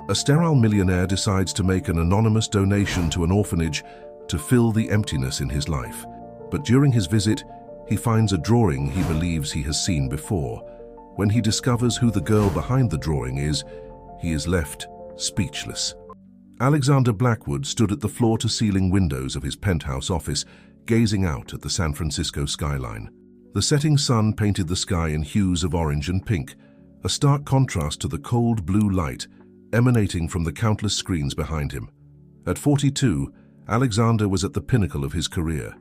A sterile millionaire decides to make an anonymous donation to an orphanage to fill the emptiness in his life. But during his visit, he finds a drawing he believes he has seen before. When he discovers who the girl behind the drawing is, he is left speechless. Alexander Blackwood stood at the floor-to-ceiling windows of his penthouse office, gazing out at the San Francisco skyline. The setting sun painted the sky in hues of orange and pink, a stark contrast to the cold blue light emanating from the countless screens behind him. At 42, Alexander was at the pinnacle of his career.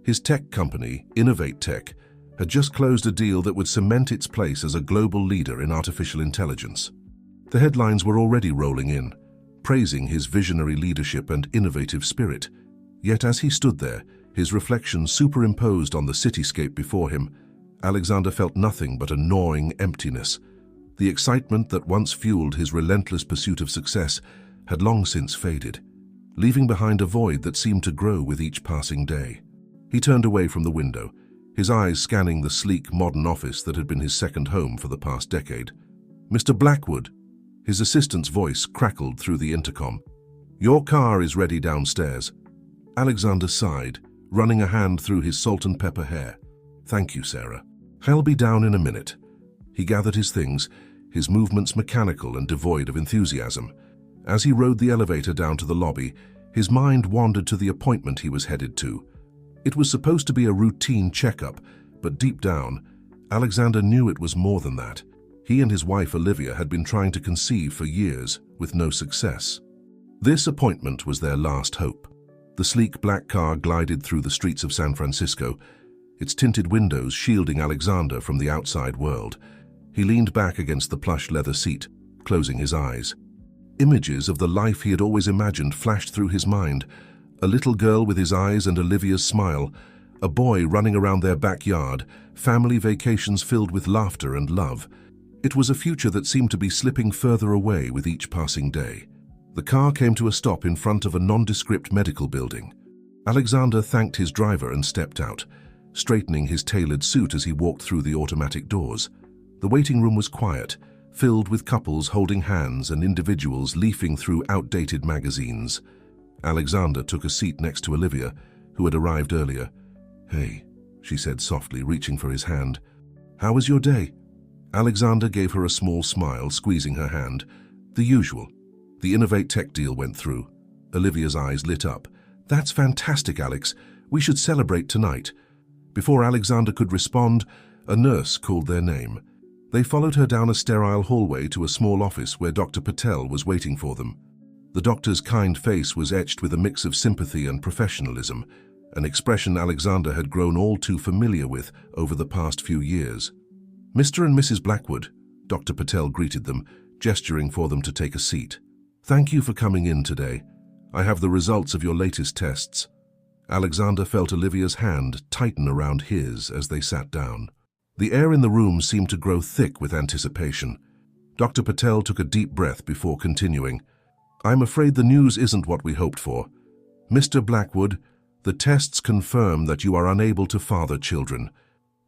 His tech company, Innovate Tech, had just closed a deal that would cement its place as a global leader in artificial intelligence. The headlines were already rolling in, praising his visionary leadership and innovative spirit. Yet as he stood there, his reflection superimposed on the cityscape before him, Alexander felt nothing but a gnawing emptiness. The excitement that once fueled his relentless pursuit of success had long since faded, leaving behind a void that seemed to grow with each passing day. He turned away from the window, his eyes scanning the sleek, modern office that had been his second home for the past decade. "Mr. Blackwood," his assistant's voice crackled through the intercom. "Your car is ready downstairs." Alexander sighed, running a hand through his salt and pepper hair. "Thank you, Sarah. I'll be down in a minute." He gathered his things, his movements mechanical and devoid of enthusiasm. As he rode the elevator down to the lobby, his mind wandered to the appointment he was headed to. It was supposed to be a routine checkup, but deep down, Alexander knew it was more than that. He and his wife Olivia had been trying to conceive for years, with no success. This appointment was their last hope. The sleek black car glided through the streets of San Francisco, its tinted windows shielding Alexander from the outside world. He leaned back against the plush leather seat, closing his eyes. Images of the life he had always imagined flashed through his mind. A little girl with his eyes and Olivia's smile, a boy running around their backyard, family vacations filled with laughter and love. It was a future that seemed to be slipping further away with each passing day. The car came to a stop in front of a nondescript medical building. Alexander thanked his driver and stepped out, straightening his tailored suit as he walked through the automatic doors. The waiting room was quiet, filled with couples holding hands and individuals leafing through outdated magazines. Alexander took a seat next to Olivia, who had arrived earlier. "Hey," she said softly, reaching for his hand. "How was your day?" Alexander gave her a small smile, squeezing her hand. "The usual. The Innovate Tech deal went through." Olivia's eyes lit up. "That's fantastic, Alex. We should celebrate tonight." Before Alexander could respond, a nurse called their name. They followed her down a sterile hallway to a small office where Dr. Patel was waiting for them. The doctor's kind face was etched with a mix of sympathy and professionalism, an expression Alexander had grown all too familiar with over the past few years. "Mr. and Mrs. Blackwood," Dr. Patel greeted them, gesturing for them to take a seat. "Thank you for coming in today. I have the results of your latest tests." Alexander felt Olivia's hand tighten around his as they sat down. The air in the room seemed to grow thick with anticipation. Dr. Patel took a deep breath before continuing. "I'm afraid the news isn't what we hoped for. Mr. Blackwood, the tests confirm that you are unable to father children.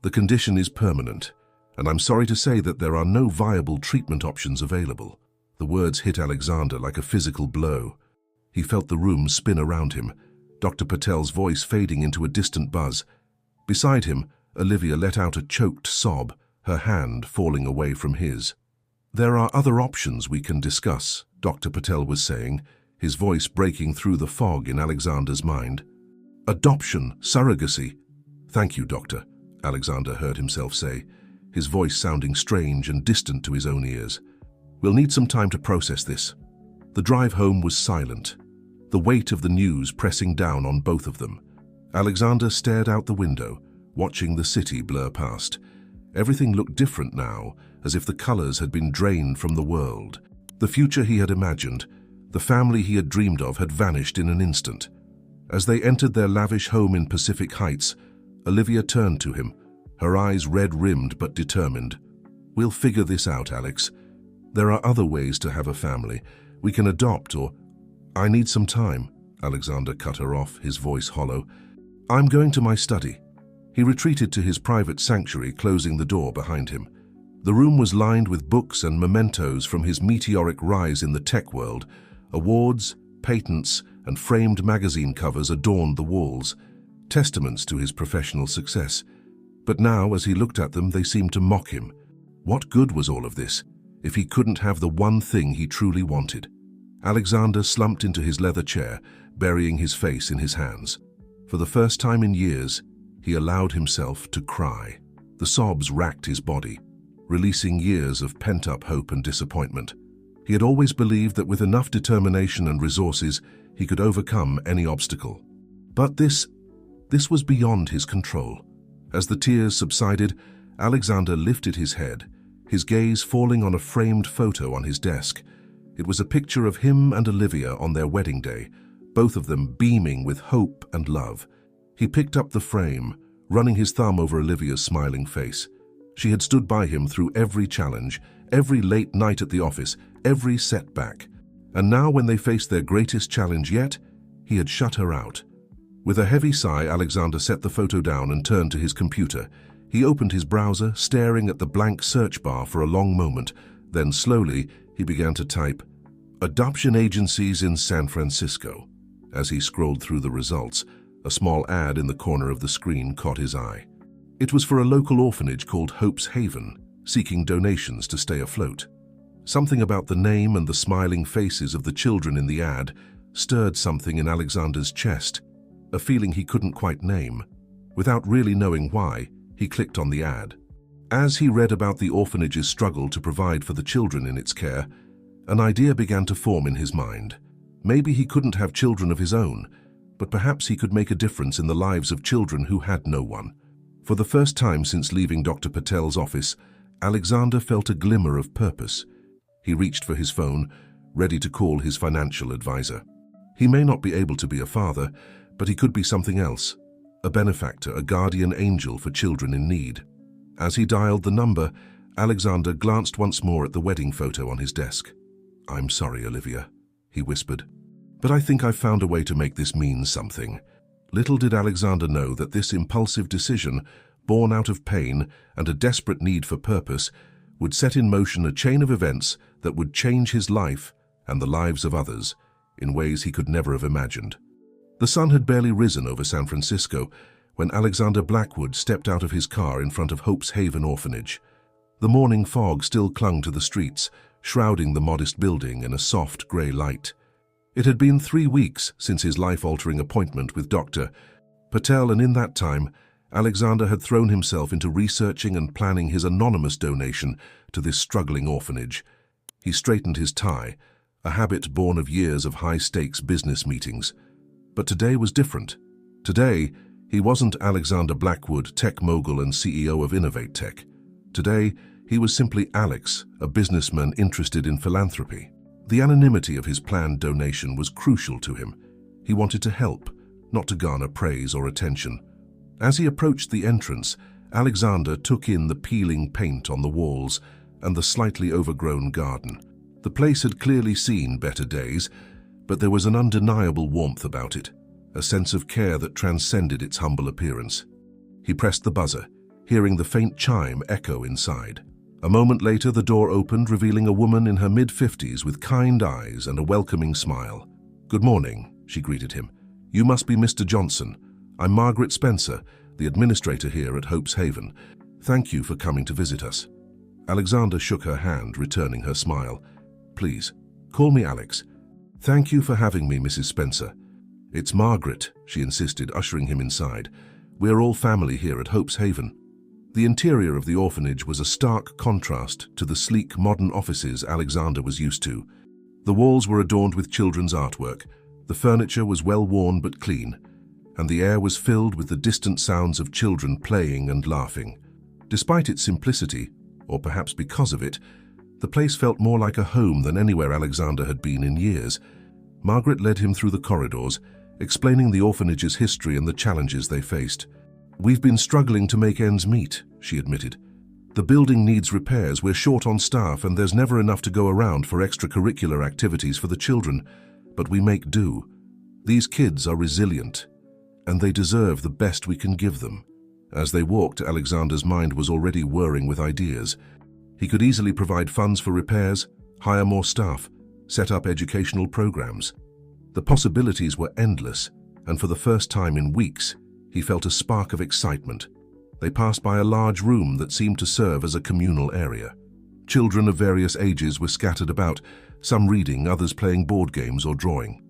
The condition is permanent, and I'm sorry to say that there are no viable treatment options available." The words hit Alexander like a physical blow. He felt the room spin around him, Dr. Patel's voice fading into a distant buzz. Beside him, Olivia let out a choked sob, her hand falling away from his. "There are other options we can discuss," Dr. Patel was saying, his voice breaking through the fog in Alexander's mind. "Adoption, surrogacy." "Thank you, Doctor," Alexander heard himself say, his voice sounding strange and distant to his own ears. "We'll need some time to process this." The drive home was silent, the weight of the news pressing down on both of them. Alexander stared out the window, watching the city blur past. Everything looked different now, as if the colors had been drained from the world. The future he had imagined, the family he had dreamed of, had vanished in an instant. As they entered their lavish home in Pacific Heights, Olivia turned to him, her eyes red-rimmed but determined. "We'll figure this out, Alex. There are other ways to have a family. We can adopt or—" "I need some time," Alexander cut her off, his voice hollow. "I'm going to my study." He retreated to his private sanctuary, closing the door behind him. The room was lined with books and mementos from his meteoric rise in the tech world. Awards, patents, and framed magazine covers adorned the walls, testaments to his professional success. But now, as he looked at them, they seemed to mock him. What good was all of this, if he couldn't have the one thing he truly wanted? Alexander slumped into his leather chair, burying his face in his hands. For the first time in years, he allowed himself to cry. The sobs racked his body, releasing years of pent-up hope and disappointment. He had always believed that with enough determination and resources, he could overcome any obstacle. But this was beyond his control. As the tears subsided, Alexander lifted his head, his gaze falling on a framed photo on his desk. It was a picture of him and Olivia on their wedding day, both of them beaming with hope and love. He picked up the frame, running his thumb over Olivia's smiling face. She had stood by him through every challenge, every late night at the office, every setback. And now, when they faced their greatest challenge yet, he had shut her out. With a heavy sigh, Alexander set the photo down and turned to his computer. He opened his browser, staring at the blank search bar for a long moment. Then slowly, he began to type, "Adoption agencies in San Francisco." As he scrolled through the results, a small ad in the corner of the screen caught his eye. It was for a local orphanage called Hope's Haven, seeking donations to stay afloat. Something about the name and the smiling faces of the children in the ad stirred something in Alexander's chest, a feeling he couldn't quite name. Without really knowing why, he clicked on the ad. As he read about the orphanage's struggle to provide for the children in its care, an idea began to form in his mind. Maybe he couldn't have children of his own, but perhaps he could make a difference in the lives of children who had no one. For the first time since leaving Dr. Patel's office, Alexander felt a glimmer of purpose. He reached for his phone, ready to call his financial advisor. He may not be able to be a father, but he could be something else, a benefactor, a guardian angel for children in need. As he dialed the number, Alexander glanced once more at the wedding photo on his desk. "I'm sorry, Olivia," he whispered, "but I think I've found a way to make this mean something." Little did Alexander know that this impulsive decision, born out of pain and a desperate need for purpose, would set in motion a chain of events that would change his life and the lives of others in ways he could never have imagined. The sun had barely risen over San Francisco when Alexander Blackwood stepped out of his car in front of Hope's Haven Orphanage. The morning fog still clung to the streets, shrouding the modest building in a soft grey light. It had been 3 weeks since his life-altering appointment with Dr. Patel, and in that time, Alexander had thrown himself into researching and planning his anonymous donation to this struggling orphanage. He straightened his tie, a habit born of years of high-stakes business meetings. But today was different. Today, he wasn't Alexander Blackwood, tech mogul and CEO of Innovate Tech. Today, he was simply Alex, a businessman interested in philanthropy. The anonymity of his planned donation was crucial to him. He wanted to help, not to garner praise or attention. As he approached the entrance, Alexander took in the peeling paint on the walls and the slightly overgrown garden. The place had clearly seen better days, but there was an undeniable warmth about it, a sense of care that transcended its humble appearance. He pressed the buzzer, hearing the faint chime echo inside. A moment later, the door opened, revealing a woman in her mid-50s with kind eyes and a welcoming smile. "Good morning," she greeted him. "You must be Mr. Johnson. I'm Margaret Spencer, the administrator here at Hope's Haven. Thank you for coming to visit us." Alexander shook her hand, returning her smile. "Please, call me Alex." "Thank you for having me, Mrs. Spencer." "It's Margaret," she insisted, ushering him inside. "We're all family here at Hope's Haven." The interior of the orphanage was a stark contrast to the sleek, modern offices Alexander was used to. The walls were adorned with children's artwork, the furniture was well-worn but clean, and the air was filled with the distant sounds of children playing and laughing. Despite its simplicity, or perhaps because of it, the place felt more like a home than anywhere Alexander had been in years. Margaret led him through the corridors, explaining the orphanage's history and the challenges they faced. "We've been struggling to make ends meet," she admitted. "The building needs repairs, we're short on staff, and there's never enough to go around for extracurricular activities for the children. But we make do. These kids are resilient, and they deserve the best we can give them." As they walked, Alexander's mind was already whirring with ideas. He could easily provide funds for repairs, hire more staff, set up educational programs. The possibilities were endless, and for the first time in weeks, he felt a spark of excitement. They passed by a large room that seemed to serve as a communal area. Children of various ages were scattered about, some reading, others playing board games or drawing.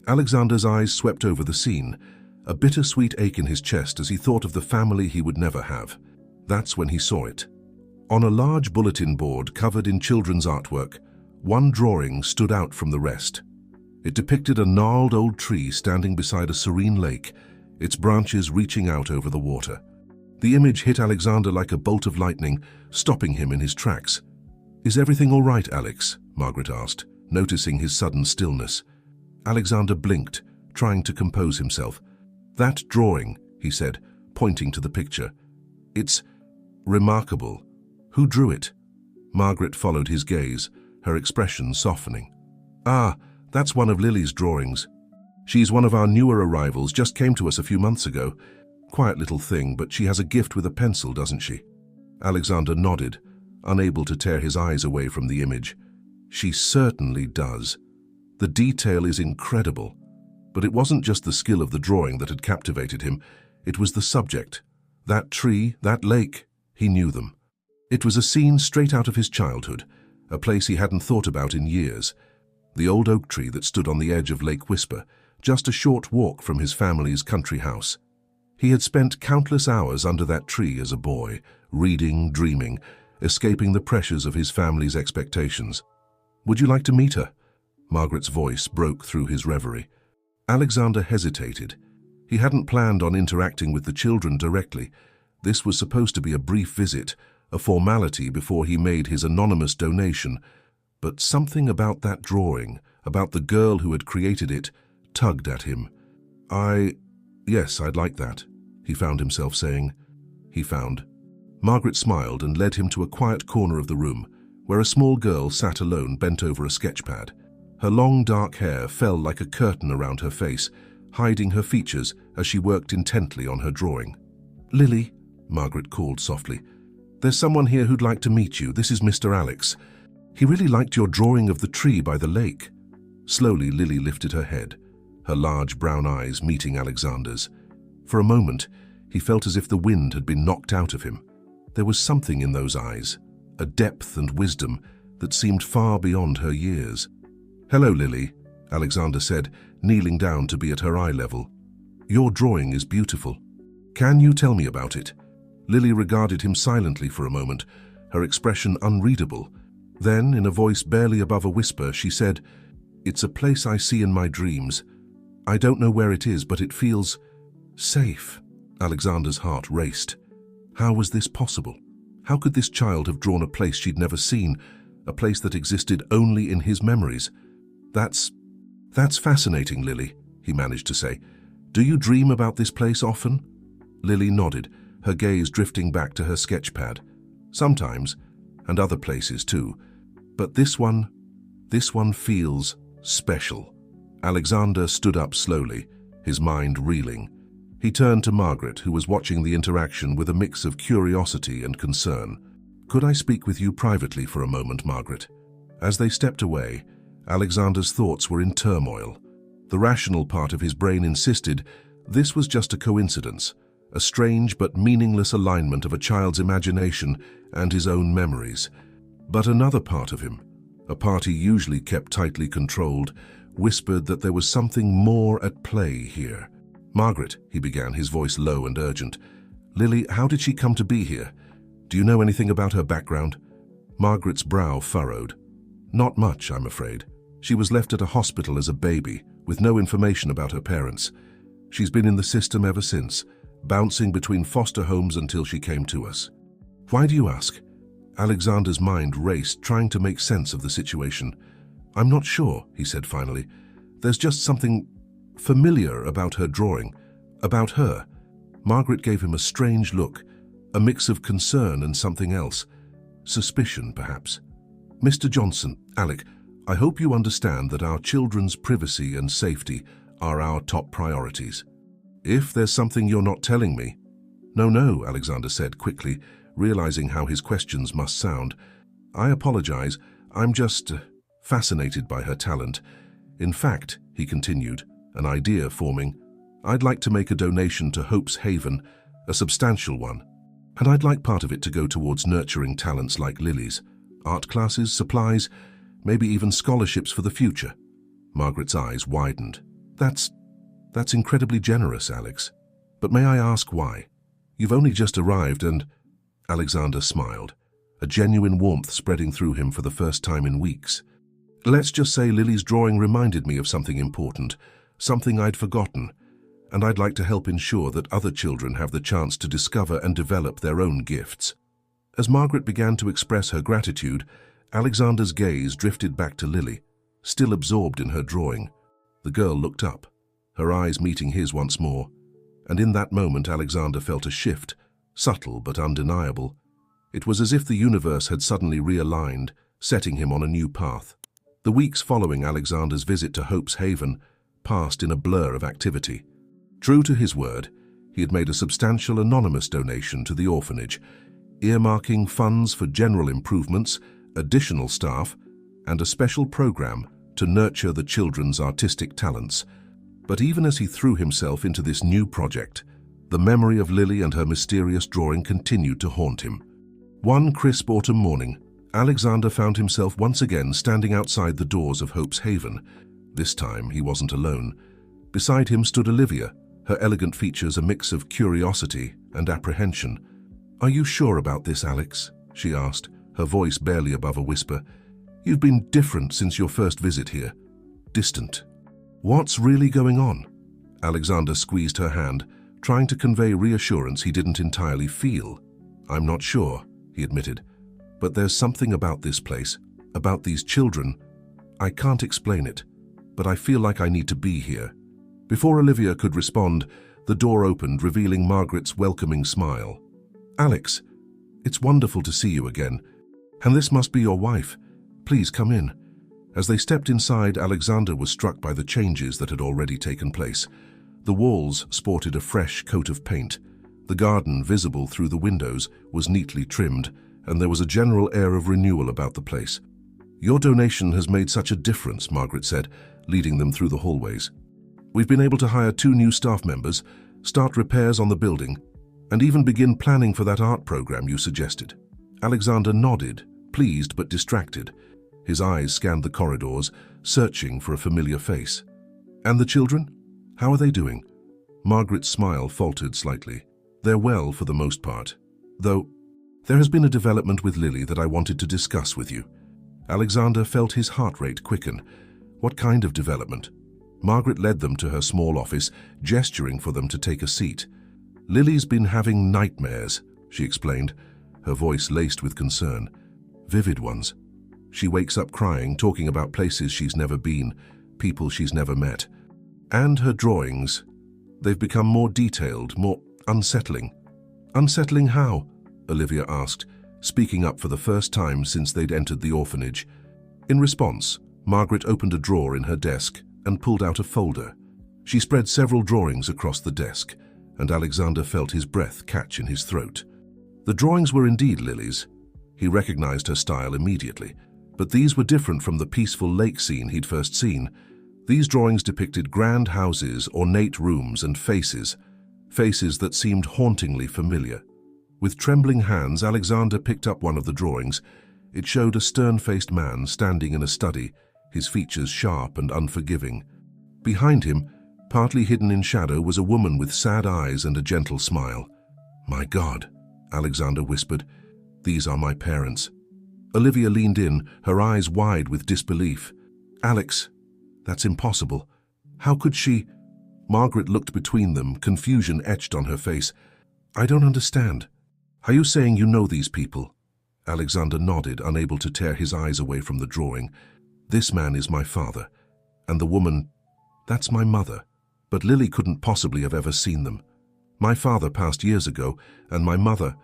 Alexander's eyes swept over the scene, a bittersweet ache in his chest as he thought of the family he would never have. That's when he saw it. On a large bulletin board covered in children's artwork, one drawing stood out from the rest. It depicted a gnarled old tree standing beside a serene lake, its branches reaching out over the water. The image hit Alexander like a bolt of lightning, stopping him in his tracks. "Is everything all right, Alex?" Margaret asked, noticing his sudden stillness. Alexander blinked, trying to compose himself. "That drawing," he said, pointing to the picture. "It's remarkable. Who drew it?" Margaret followed his gaze, her expression softening. "Ah, that's one of Lily's drawings. She's one of our newer arrivals, just came to us a few months ago. Quiet little thing, but she has a gift with a pencil, doesn't she?" Alexander nodded, unable to tear his eyes away from the image. "She certainly does. The detail is incredible." But it wasn't just the skill of the drawing that had captivated him. It was the subject. That tree, that lake, he knew them. It was a scene straight out of his childhood, a place he hadn't thought about in years. The old oak tree that stood on the edge of Lake Whisper, just a short walk from his family's country house. He had spent countless hours under that tree as a boy, reading, dreaming, escaping the pressures of his family's expectations. "Would you like to meet her?" Margaret's voice broke through his reverie. Alexander hesitated. He hadn't planned on interacting with the children directly. This was supposed to be a brief visit, a formality before he made his anonymous donation. But something about that drawing, about the girl who had created it, tugged at him. Yes, I'd like that," he found himself saying. Margaret smiled and led him to a quiet corner of the room, where a small girl sat alone bent over a sketchpad. Her long dark hair fell like a curtain around her face, hiding her features as she worked intently on her drawing. "Lily," Margaret called softly, "there's someone here who'd like to meet you. This is Mr. Alex. He really liked your drawing of the tree by the lake." Slowly, Lily lifted her head, her large brown eyes meeting Alexander's. For a moment, he felt as if the wind had been knocked out of him. There was something in those eyes, a depth and wisdom that seemed far beyond her years. "Hello, Lily," Alexander said, kneeling down to be at her eye level. "Your drawing is beautiful. Can you tell me about it?" Lily regarded him silently for a moment, her expression unreadable. Then, in a voice barely above a whisper, she said, "It's a place I see in my dreams. I don't know where it is, but it feels safe." Alexander's heart raced. How was this possible? How could this child have drawn a place she'd never seen, a place that existed only in his memories? That's fascinating, Lily," he managed to say. "Do you dream about this place often?" Lily nodded, her gaze drifting back to her sketchpad. "Sometimes, and other places too. But this one feels special." Alexander stood up slowly, his mind reeling. He turned to Margaret, who was watching the interaction with a mix of curiosity and concern. "Could I speak with you privately for a moment, Margaret?" As they stepped away, Alexander's thoughts were in turmoil. The rational part of his brain insisted this was just a coincidence, a strange but meaningless alignment of a child's imagination and his own memories. But another part of him, a part he usually kept tightly controlled, whispered that there was something more at play here. "Margaret," he began, his voice low and urgent. "Lily, how did she come to be here? Do you know anything about her background?" Margaret's brow furrowed. "Not much, I'm afraid. She was left at a hospital as a baby, with no information about her parents. She's been in the system ever since, bouncing between foster homes until she came to us." "Why do you ask?" Alexander's mind raced, trying to make sense of the situation. "I'm not sure," he said finally. "There's just something familiar about her drawing, about her." Margaret gave him a strange look, a mix of concern and something else. Suspicion, perhaps. "Mr. Johnson, Alec, I hope you understand that our children's privacy and safety are our top priorities. If there's something you're not telling me—" "No, Alexander said quickly, realizing how his questions must sound. I apologize. I'm just fascinated by her talent. In fact, he continued, an idea forming, I'd like to make a donation to Hope's Haven, a substantial one. And I'd like part of it to go towards nurturing talents like Lily's. Art classes, supplies, maybe even scholarships for the future. Margaret's eyes widened. That's incredibly generous, Alex. But may I ask why? You've only just arrived and... Alexander smiled, a genuine warmth spreading through him for the first time in weeks. Let's just say Lily's drawing reminded me of something important, something I'd forgotten, and I'd like to help ensure that other children have the chance to discover and develop their own gifts. As Margaret began to express her gratitude, Alexander's gaze drifted back to Lily, still absorbed in her drawing. The girl looked up, her eyes meeting his once more, and in that moment Alexander felt a shift, subtle but undeniable. It was as if the universe had suddenly realigned, setting him on a new path. The weeks following Alexander's visit to Hope's Haven passed in a blur of activity. True to his word, he had made a substantial anonymous donation to the orphanage, earmarking funds for general improvements, additional staff, and a special program to nurture the children's artistic talents. But even as he threw himself into this new project, the memory of Lily and her mysterious drawing continued to haunt him. One crisp autumn morning, Alexander found himself once again standing outside the doors of Hope's Haven. This time he wasn't alone. Beside him stood Olivia, her elegant features a mix of curiosity and apprehension. "Are you sure about this, Alex?" she asked, her voice barely above a whisper. "You've been different since your first visit here. Distant. What's really going on?" Alexander squeezed her hand, trying to convey reassurance he didn't entirely feel. "I'm not sure," he admitted, "but there's something about this place, about these children. I can't explain it, but I feel like I need to be here." Before Olivia could respond, the door opened, revealing Margaret's welcoming smile. "Alex, it's wonderful to see you again. And this must be your wife. Please come in." As they stepped inside, Alexander was struck by the changes that had already taken place. The walls sported a fresh coat of paint. The garden, visible through the windows, was neatly trimmed, and there was a general air of renewal about the place. "Your donation has made such a difference," Margaret said, leading them through the hallways. "We've been able to hire 2 new staff members, start repairs on the building, and even begin planning for that art program you suggested." Alexander nodded, pleased but distracted. His eyes scanned the corridors, searching for a familiar face. "And the children? How are they doing?" Margaret's smile faltered slightly. "They're well for the most part. Though, there has been a development with Lily that I wanted to discuss with you." Alexander felt his heart rate quicken. What kind of development? Margaret led them to her small office, gesturing for them to take a seat. "Lily's been having nightmares," she explained, her voice laced with concern. "Vivid ones. She wakes up crying, talking about places she's never been, people she's never met. And her drawings, they've become more detailed, more unsettling." "Unsettling how?" Olivia asked, speaking up for the first time since they'd entered the orphanage. In response, Margaret opened a drawer in her desk and pulled out a folder. She spread several drawings across the desk, and Alexander felt his breath catch in his throat. The drawings were indeed Lily's. He recognized her style immediately, but these were different from the peaceful lake scene he'd first seen. These drawings depicted grand houses, ornate rooms, and faces that seemed hauntingly familiar. With trembling hands, Alexander picked up one of the drawings. It showed a stern-faced man standing in a study, his features sharp and unforgiving. Behind him, partly hidden in shadow, was a woman with sad eyes and a gentle smile. "My God," Alexander whispered, "these are my parents." Olivia leaned in, her eyes wide with disbelief. "Alex, that's impossible. How could she—" Margaret looked between them, confusion etched on her face. "I don't understand. Are you saying you know these people?" Alexander nodded, unable to tear his eyes away from the drawing. "This man is my father, and the woman, that's my mother. But Lily couldn't possibly have ever seen them. My father passed years ago, and my mother,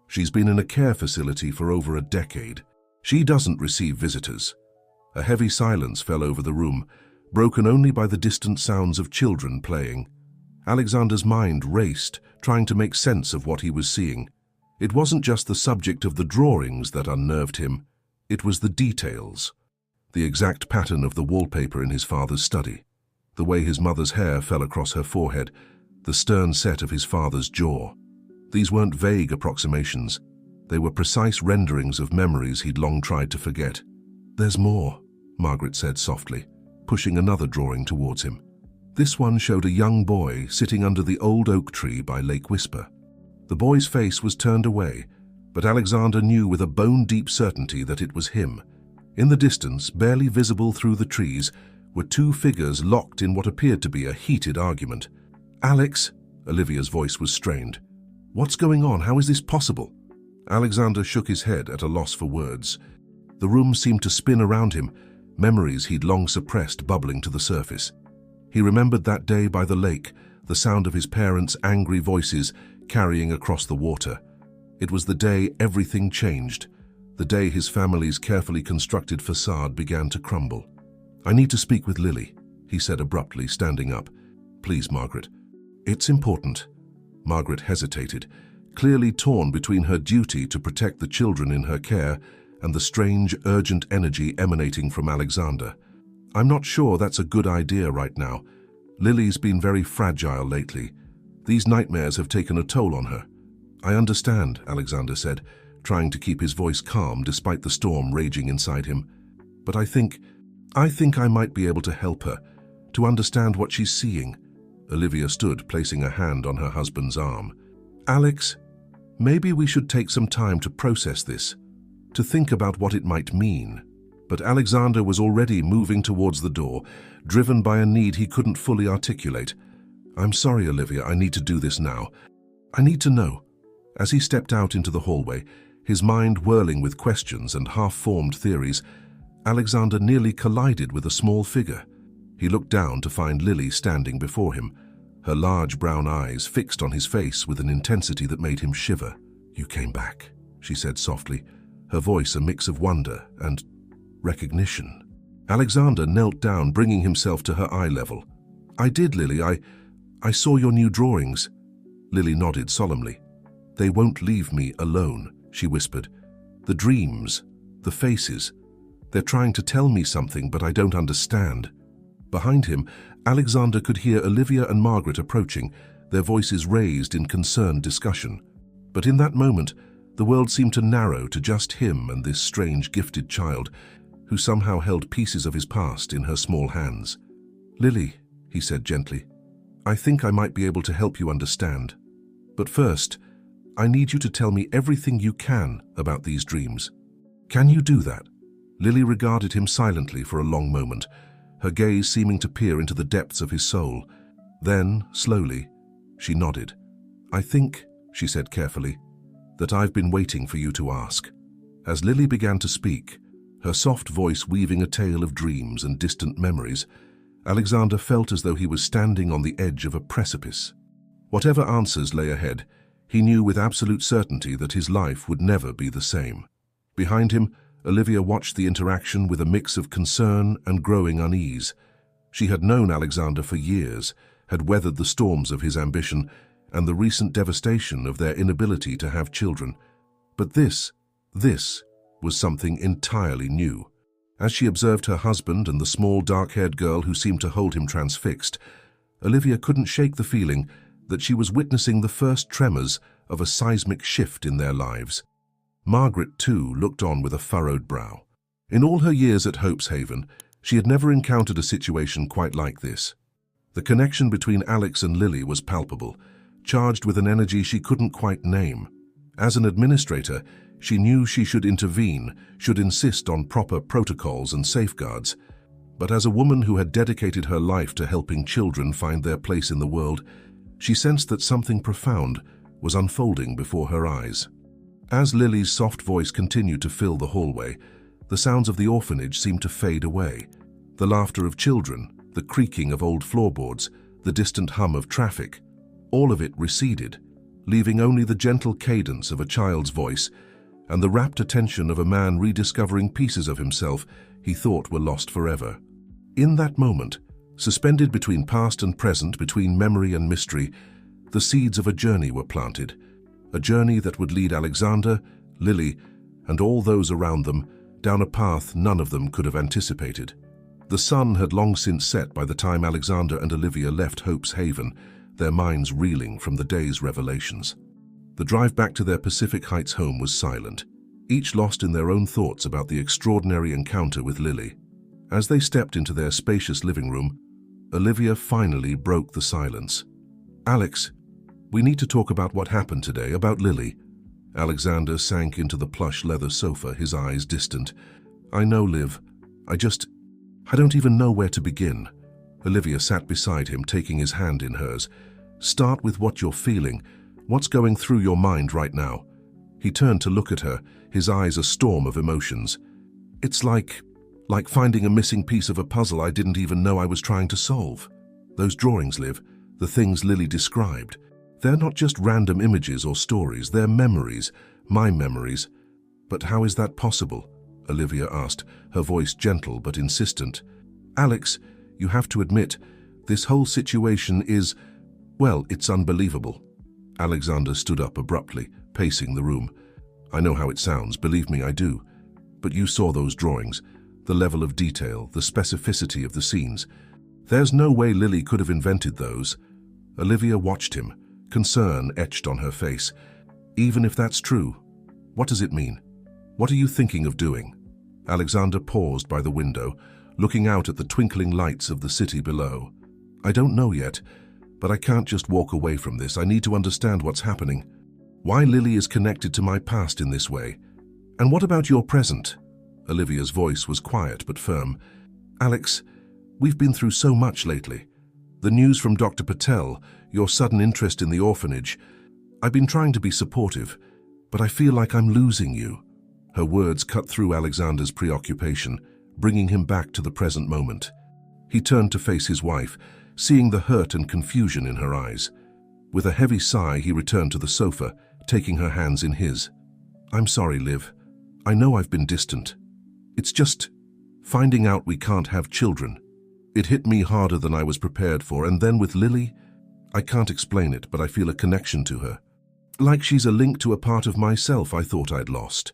she's been in a care facility for over a decade. She doesn't receive visitors." A heavy silence fell over the room, broken only by the distant sounds of children playing. Alexander's mind raced, trying to make sense of what he was seeing. It wasn't just the subject of the drawings that unnerved him. It was the details. The exact pattern of the wallpaper in his father's study, the way his mother's hair fell across her forehead, the stern set of his father's jaw. These weren't vague approximations. They were precise renderings of memories he'd long tried to forget. "There's more," Margaret said softly, pushing another drawing towards him. This one showed a young boy sitting under the old oak tree by Lake Whisper. The boy's face was turned away, but Alexander knew with a bone-deep certainty that it was him. In the distance, barely visible through the trees, were two figures locked in what appeared to be a heated argument. "Alex," Olivia's voice was strained. "What's going on? How is this possible?" Alexander shook his head at a loss for words. The room seemed to spin around him, memories he'd long suppressed bubbling to the surface. He remembered that day by the lake, the sound of his parents' angry voices carrying across the water. It was the day everything changed, the day his family's carefully constructed facade began to crumble. "I need to speak with Lily," he said abruptly, standing up. "Please, Margaret." "It's important." Margaret hesitated, clearly torn between her duty to protect the children in her care and the strange, urgent energy emanating from Alexander. "I'm not sure that's a good idea right now. Lily's been very fragile lately. These nightmares have taken a toll on her." "I understand," Alexander said, trying to keep his voice calm despite the storm raging inside him. "But I think I might be able to help her, to understand what she's seeing." Olivia stood, placing a hand on her husband's arm. "Alex, maybe we should take some time to process this, to think about what it might mean." But Alexander was already moving towards the door, driven by a need he couldn't fully articulate. "I'm sorry, Olivia, I need to do this now. I need to know." As he stepped out into the hallway, his mind whirling with questions and half-formed theories, Alexander nearly collided with a small figure. He looked down to find Lily standing before him, her large brown eyes fixed on his face with an intensity that made him shiver. "You came back," she said softly, her voice a mix of wonder and recognition. Alexander knelt down, bringing himself to her eye level. "I did, Lily. I saw your new drawings." Lily nodded solemnly. "They won't leave me alone," she whispered. "The dreams, the faces, they're trying to tell me something, but I don't understand." Behind him, Alexander could hear Olivia and Margaret approaching, their voices raised in concerned discussion. But in that moment, the world seemed to narrow to just him and this strange gifted child, who somehow held pieces of his past in her small hands. "Lily," he said gently, "I think I might be able to help you understand. But first, I need you to tell me everything you can about these dreams. Can you do that?" Lily regarded him silently for a long moment, her gaze seeming to peer into the depths of his soul. Then, slowly, she nodded. "I think," she said carefully, "that I've been waiting for you to ask." As Lily began to speak, her soft voice weaving a tale of dreams and distant memories, Alexander felt as though he was standing on the edge of a precipice. Whatever answers lay ahead, he knew with absolute certainty that his life would never be the same. Behind him, Olivia watched the interaction with a mix of concern and growing unease. She had known Alexander for years, had weathered the storms of his ambition and the recent devastation of their inability to have children. But this was something entirely new. As she observed her husband and the small dark-haired girl who seemed to hold him transfixed, Olivia couldn't shake the feeling that she was witnessing the first tremors of a seismic shift in their lives. Margaret, too, looked on with a furrowed brow. In all her years at Hope's Haven, she had never encountered a situation quite like this. The connection between Alex and Lily was palpable, charged with an energy she couldn't quite name. As an administrator, she knew she should intervene, should insist on proper protocols and safeguards. But as a woman who had dedicated her life to helping children find their place in the world, she sensed that something profound was unfolding before her eyes. As Lily's soft voice continued to fill the hallway, the sounds of the orphanage seemed to fade away. The laughter of children, the creaking of old floorboards, the distant hum of traffic, all of it receded, leaving only the gentle cadence of a child's voice and the rapt attention of a man rediscovering pieces of himself he thought were lost forever. In that moment, suspended between past and present, between memory and mystery, the seeds of a journey were planted, a journey that would lead Alexander, Lily, and all those around them down a path none of them could have anticipated. The sun had long since set by the time Alexander and Olivia left Hope's Haven, their minds reeling from the day's revelations. The drive back to their Pacific Heights home was silent, each lost in their own thoughts about the extraordinary encounter with Lily. As they stepped into their spacious living room, Olivia finally broke the silence. "Alex, we need to talk about what happened today, about Lily." Alexander sank into the plush leather sofa, his eyes distant. "I know, Liv. I don't even know where to begin." Olivia sat beside him, taking his hand in hers. "Start with what you're feeling. What's going through your mind right now?" He turned to look at her, his eyes a storm of emotions. "It's like finding a missing piece of a puzzle I didn't even know I was trying to solve. Those drawings, Liv, the things Lily described, they're not just random images or stories, they're memories, my memories." "But how is that possible?" Olivia asked, her voice gentle but insistent. "Alex, you have to admit, this whole situation is, well, it's unbelievable." Alexander stood up abruptly, pacing the room. "I know how it sounds, believe me, I do. But you saw those drawings, the level of detail, the specificity of the scenes. There's no way Lily could have invented those." Olivia watched him, concern etched on her face. "Even if that's true, what does it mean? What are you thinking of doing?" Alexander paused by the window, looking out at the twinkling lights of the city below. "I don't know yet, but I can't just walk away from this. I need to understand what's happening. Why Lily is connected to my past in this way. And what about your present?" Olivia's voice was quiet but firm. "Alex, we've been through so much lately. The news from Dr. Patel, your sudden interest in the orphanage. I've been trying to be supportive, but I feel like I'm losing you." Her words cut through Alexander's preoccupation, bringing him back to the present moment. He turned to face his wife, seeing the hurt and confusion in her eyes. With a heavy sigh, he returned to the sofa, taking her hands in his. "I'm sorry, Liv. I know I've been distant. It's just finding out we can't have children. It hit me harder than I was prepared for, and then with Lily, I can't explain it, but I feel a connection to her. Like she's a link to a part of myself I thought I'd lost."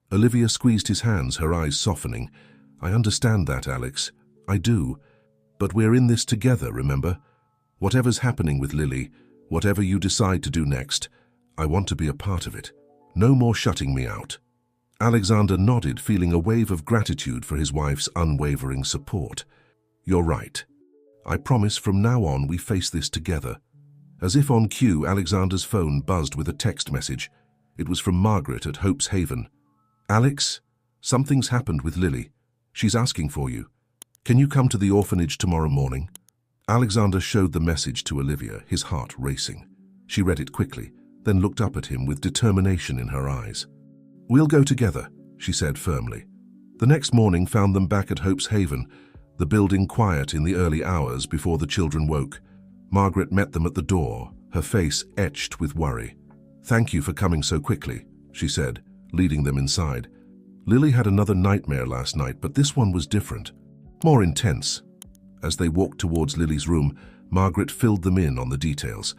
Olivia squeezed his hands, her eyes softening. "I understand that, Alex. I do. But we're in this together, remember? Whatever's happening with Lily, whatever you decide to do next, I want to be a part of it. No more shutting me out." Alexander nodded, feeling a wave of gratitude for his wife's unwavering support. "You're right. I promise from now on we face this together." As if on cue, Alexander's phone buzzed with a text message. It was from Margaret at Hope's Haven. "Alex, something's happened with Lily. She's asking for you. Can you come to the orphanage tomorrow morning?" Alexander showed the message to Olivia, his heart racing. She read it quickly, then looked up at him with determination in her eyes. "We'll go together," she said firmly. The next morning found them back at Hope's Haven, the building quiet in the early hours before the children woke. Margaret met them at the door, her face etched with worry. "Thank you for coming so quickly," she said, leading them inside. "Lily had another nightmare last night, but this one was different, more intense." As they walked towards Lily's room, Margaret filled them in on the details.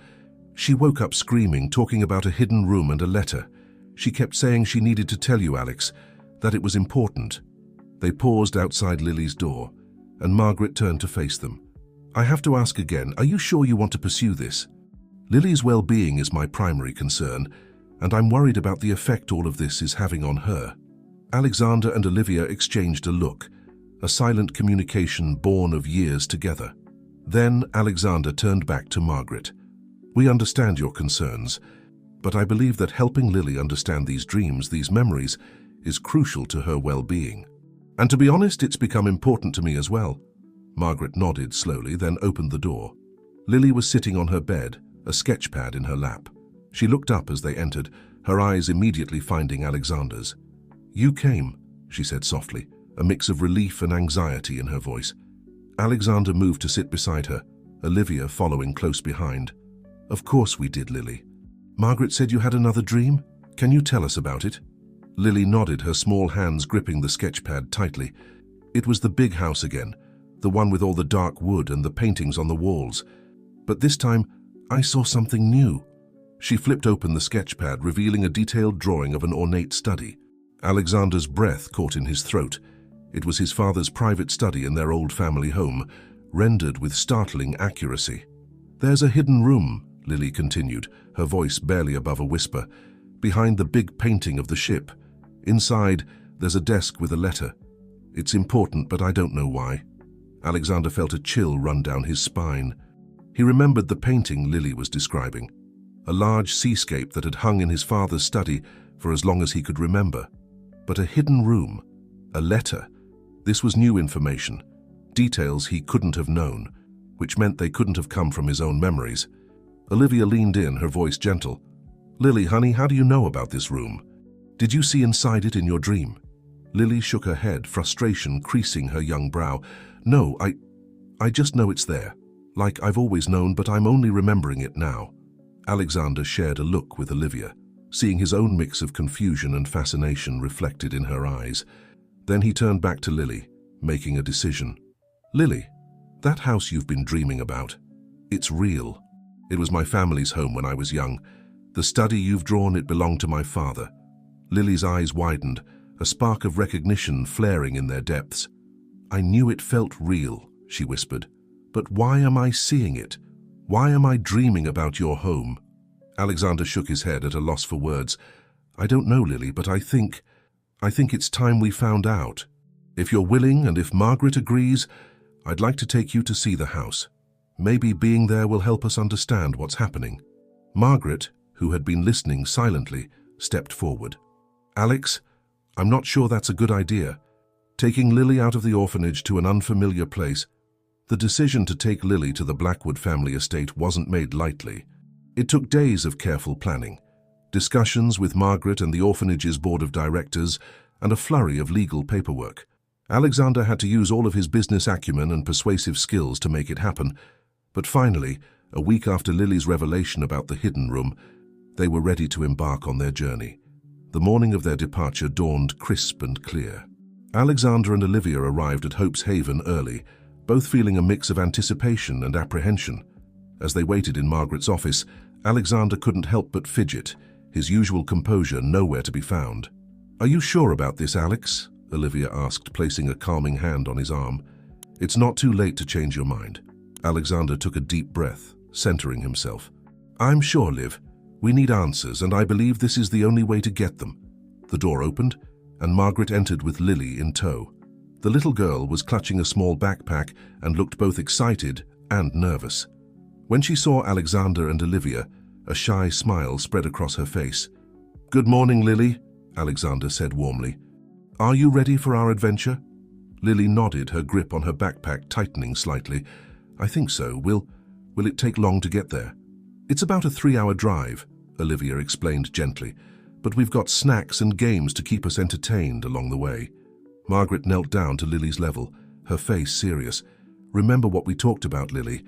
"She woke up screaming, talking about a hidden room and a letter. She kept saying she needed to tell you, Alex, that it was important." They paused outside Lily's door, and Margaret turned to face them. "I have to ask again, are you sure you want to pursue this? Lily's well-being is my primary concern, and I'm worried about the effect all of this is having on her." Alexander and Olivia exchanged a look, a silent communication born of years together. Then Alexander turned back to Margaret. "We understand your concerns, but I believe that helping Lily understand these dreams, these memories, is crucial to her well-being. And to be honest, it's become important to me as well." Margaret nodded slowly, then opened the door. Lily was sitting on her bed, a sketch pad in her lap. She looked up as they entered, her eyes immediately finding Alexander's. "You came," she said softly, a mix of relief and anxiety in her voice. Alexander moved to sit beside her, Olivia following close behind. "Of course we did, Lily. Margaret said you had another dream. Can you tell us about it?" Lily nodded, her small hands gripping the sketch pad tightly. "It was the big house again, the one with all the dark wood and the paintings on the walls. But this time, I saw something new." She flipped open the sketch pad, revealing a detailed drawing of an ornate study. Alexander's breath caught in his throat. It was his father's private study in their old family home, rendered with startling accuracy. "There's a hidden room," Lily continued, her voice barely above a whisper, "behind the big painting of the ship. Inside, there's a desk with a letter. It's important, but I don't know why." Alexander felt a chill run down his spine. He remembered the painting Lily was describing, a large seascape that had hung in his father's study for as long as he could remember. But a hidden room, a letter. This was new information, details he couldn't have known, which meant they couldn't have come from his own memories. Olivia leaned in, her voice gentle. "Lily, honey, how do you know about this room? Did you see inside it in your dream?" Lily shook her head, frustration creasing her young brow. "No, I just know it's there. Like I've always known, but I'm only remembering it now." Alexander shared a look with Olivia, seeing his own mix of confusion and fascination reflected in her eyes. Then he turned back to Lily, making a decision. "Lily, that house you've been dreaming about, it's real. It was my family's home when I was young. The study you've drawn, it belonged to my father." Lily's eyes widened, a spark of recognition flaring in their depths. "I knew it felt real," she whispered. "But why am I seeing it? Why am I dreaming about your home?" Alexander shook his head at a loss for words. "I don't know, Lily, but I think it's time we found out. If you're willing and if Margaret agrees, I'd like to take you to see the house. Maybe being there will help us understand what's happening." Margaret, who had been listening silently, stepped forward. "Alex, I'm not sure that's a good idea. Taking Lily out of the orphanage to an unfamiliar place." The decision to take Lily to the Blackwood family estate wasn't made lightly. It took days of careful planning, discussions with Margaret and the orphanage's board of directors, and a flurry of legal paperwork. Alexander had to use all of his business acumen and persuasive skills to make it happen. But finally, a week after Lily's revelation about the hidden room, they were ready to embark on their journey. The morning of their departure dawned crisp and clear. Alexander and Olivia arrived at Hope's Haven early, both feeling a mix of anticipation and apprehension. As they waited in Margaret's office, Alexander couldn't help but fidget, his usual composure nowhere to be found. "Are you sure about this, Alex?" Olivia asked, placing a calming hand on his arm. "It's not too late to change your mind." Alexander took a deep breath, centering himself. "I'm sure, Liv. We need answers, and I believe this is the only way to get them." The door opened, and Margaret entered with Lily in tow. The little girl was clutching a small backpack and looked both excited and nervous. When she saw Alexander and Olivia, a shy smile spread across her face. "Good morning, Lily," Alexander said warmly. "Are you ready for our adventure?" Lily nodded, her grip on her backpack tightening slightly. "I think so. Will it take long to get there?" "It's about a 3-hour drive," Olivia explained gently, "but we've got snacks and games to keep us entertained along the way." Margaret knelt down to Lily's level, her face serious. "Remember what we talked about, Lily.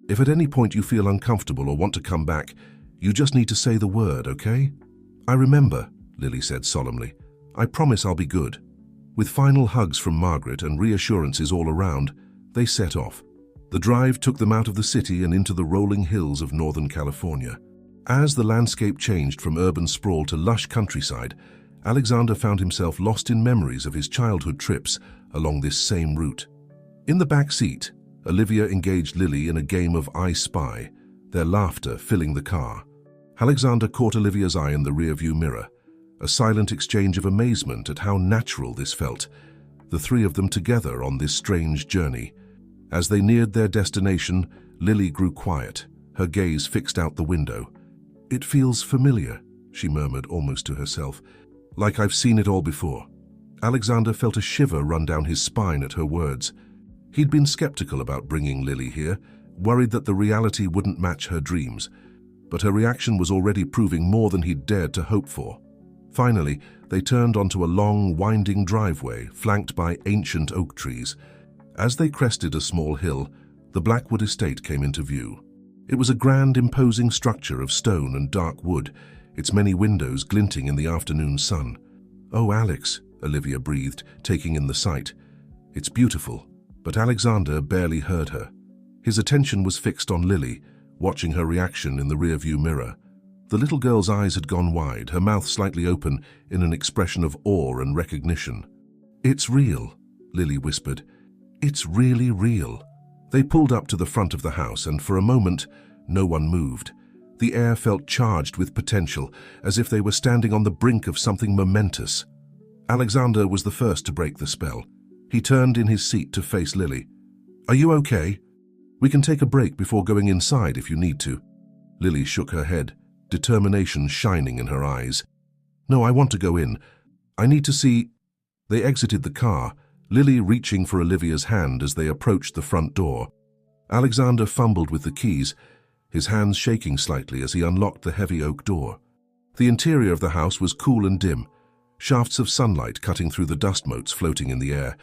If at any point you feel uncomfortable or want to come back, you just need to say the word, okay?" "I remember," Lily said solemnly. "I promise I'll be good." With final hugs from Margaret and reassurances all around, they set off. The drive took them out of the city and into the rolling hills of Northern California. As the landscape changed from urban sprawl to lush countryside, Alexander found himself lost in memories of his childhood trips along this same route. In the back seat, Olivia engaged Lily in a game of I Spy, their laughter filling the car. Alexander caught Olivia's eye in the rearview mirror, a silent exchange of amazement at how natural this felt, the three of them together on this strange journey. As they neared their destination, Lily grew quiet, her gaze fixed out the window. "It feels familiar," she murmured almost to herself, "like I've seen it all before." Alexander felt a shiver run down his spine at her words. He'd been skeptical about bringing Lily here, worried that the reality wouldn't match her dreams, but her reaction was already proving more than he'd dared to hope for. Finally, they turned onto a long, winding driveway flanked by ancient oak trees. As they crested a small hill, the Blackwood estate came into view. It was a grand, imposing structure of stone and dark wood, its many windows glinting in the afternoon sun. "Oh, Alex," Olivia breathed, taking in the sight. "It's beautiful." But Alexander barely heard her. His attention was fixed on Lily, watching her reaction in the rearview mirror. The little girl's eyes had gone wide, her mouth slightly open in an expression of awe and recognition. "It's real," Lily whispered. "It's really real." They pulled up to the front of the house, and for a moment, no one moved. The air felt charged with potential, as if they were standing on the brink of something momentous. Alexander was the first to break the spell. He turned in his seat to face Lily. "Are you okay? We can take a break before going inside if you need to." Lily shook her head, determination shining in her eyes. "No, I want to go in. I need to see—" They exited the car, Lily reaching for Olivia's hand as they approached the front door. Alexander fumbled with the keys, his hands shaking slightly as he unlocked the heavy oak door. The interior of the house was cool and dim, shafts of sunlight cutting through the dust motes floating in the air.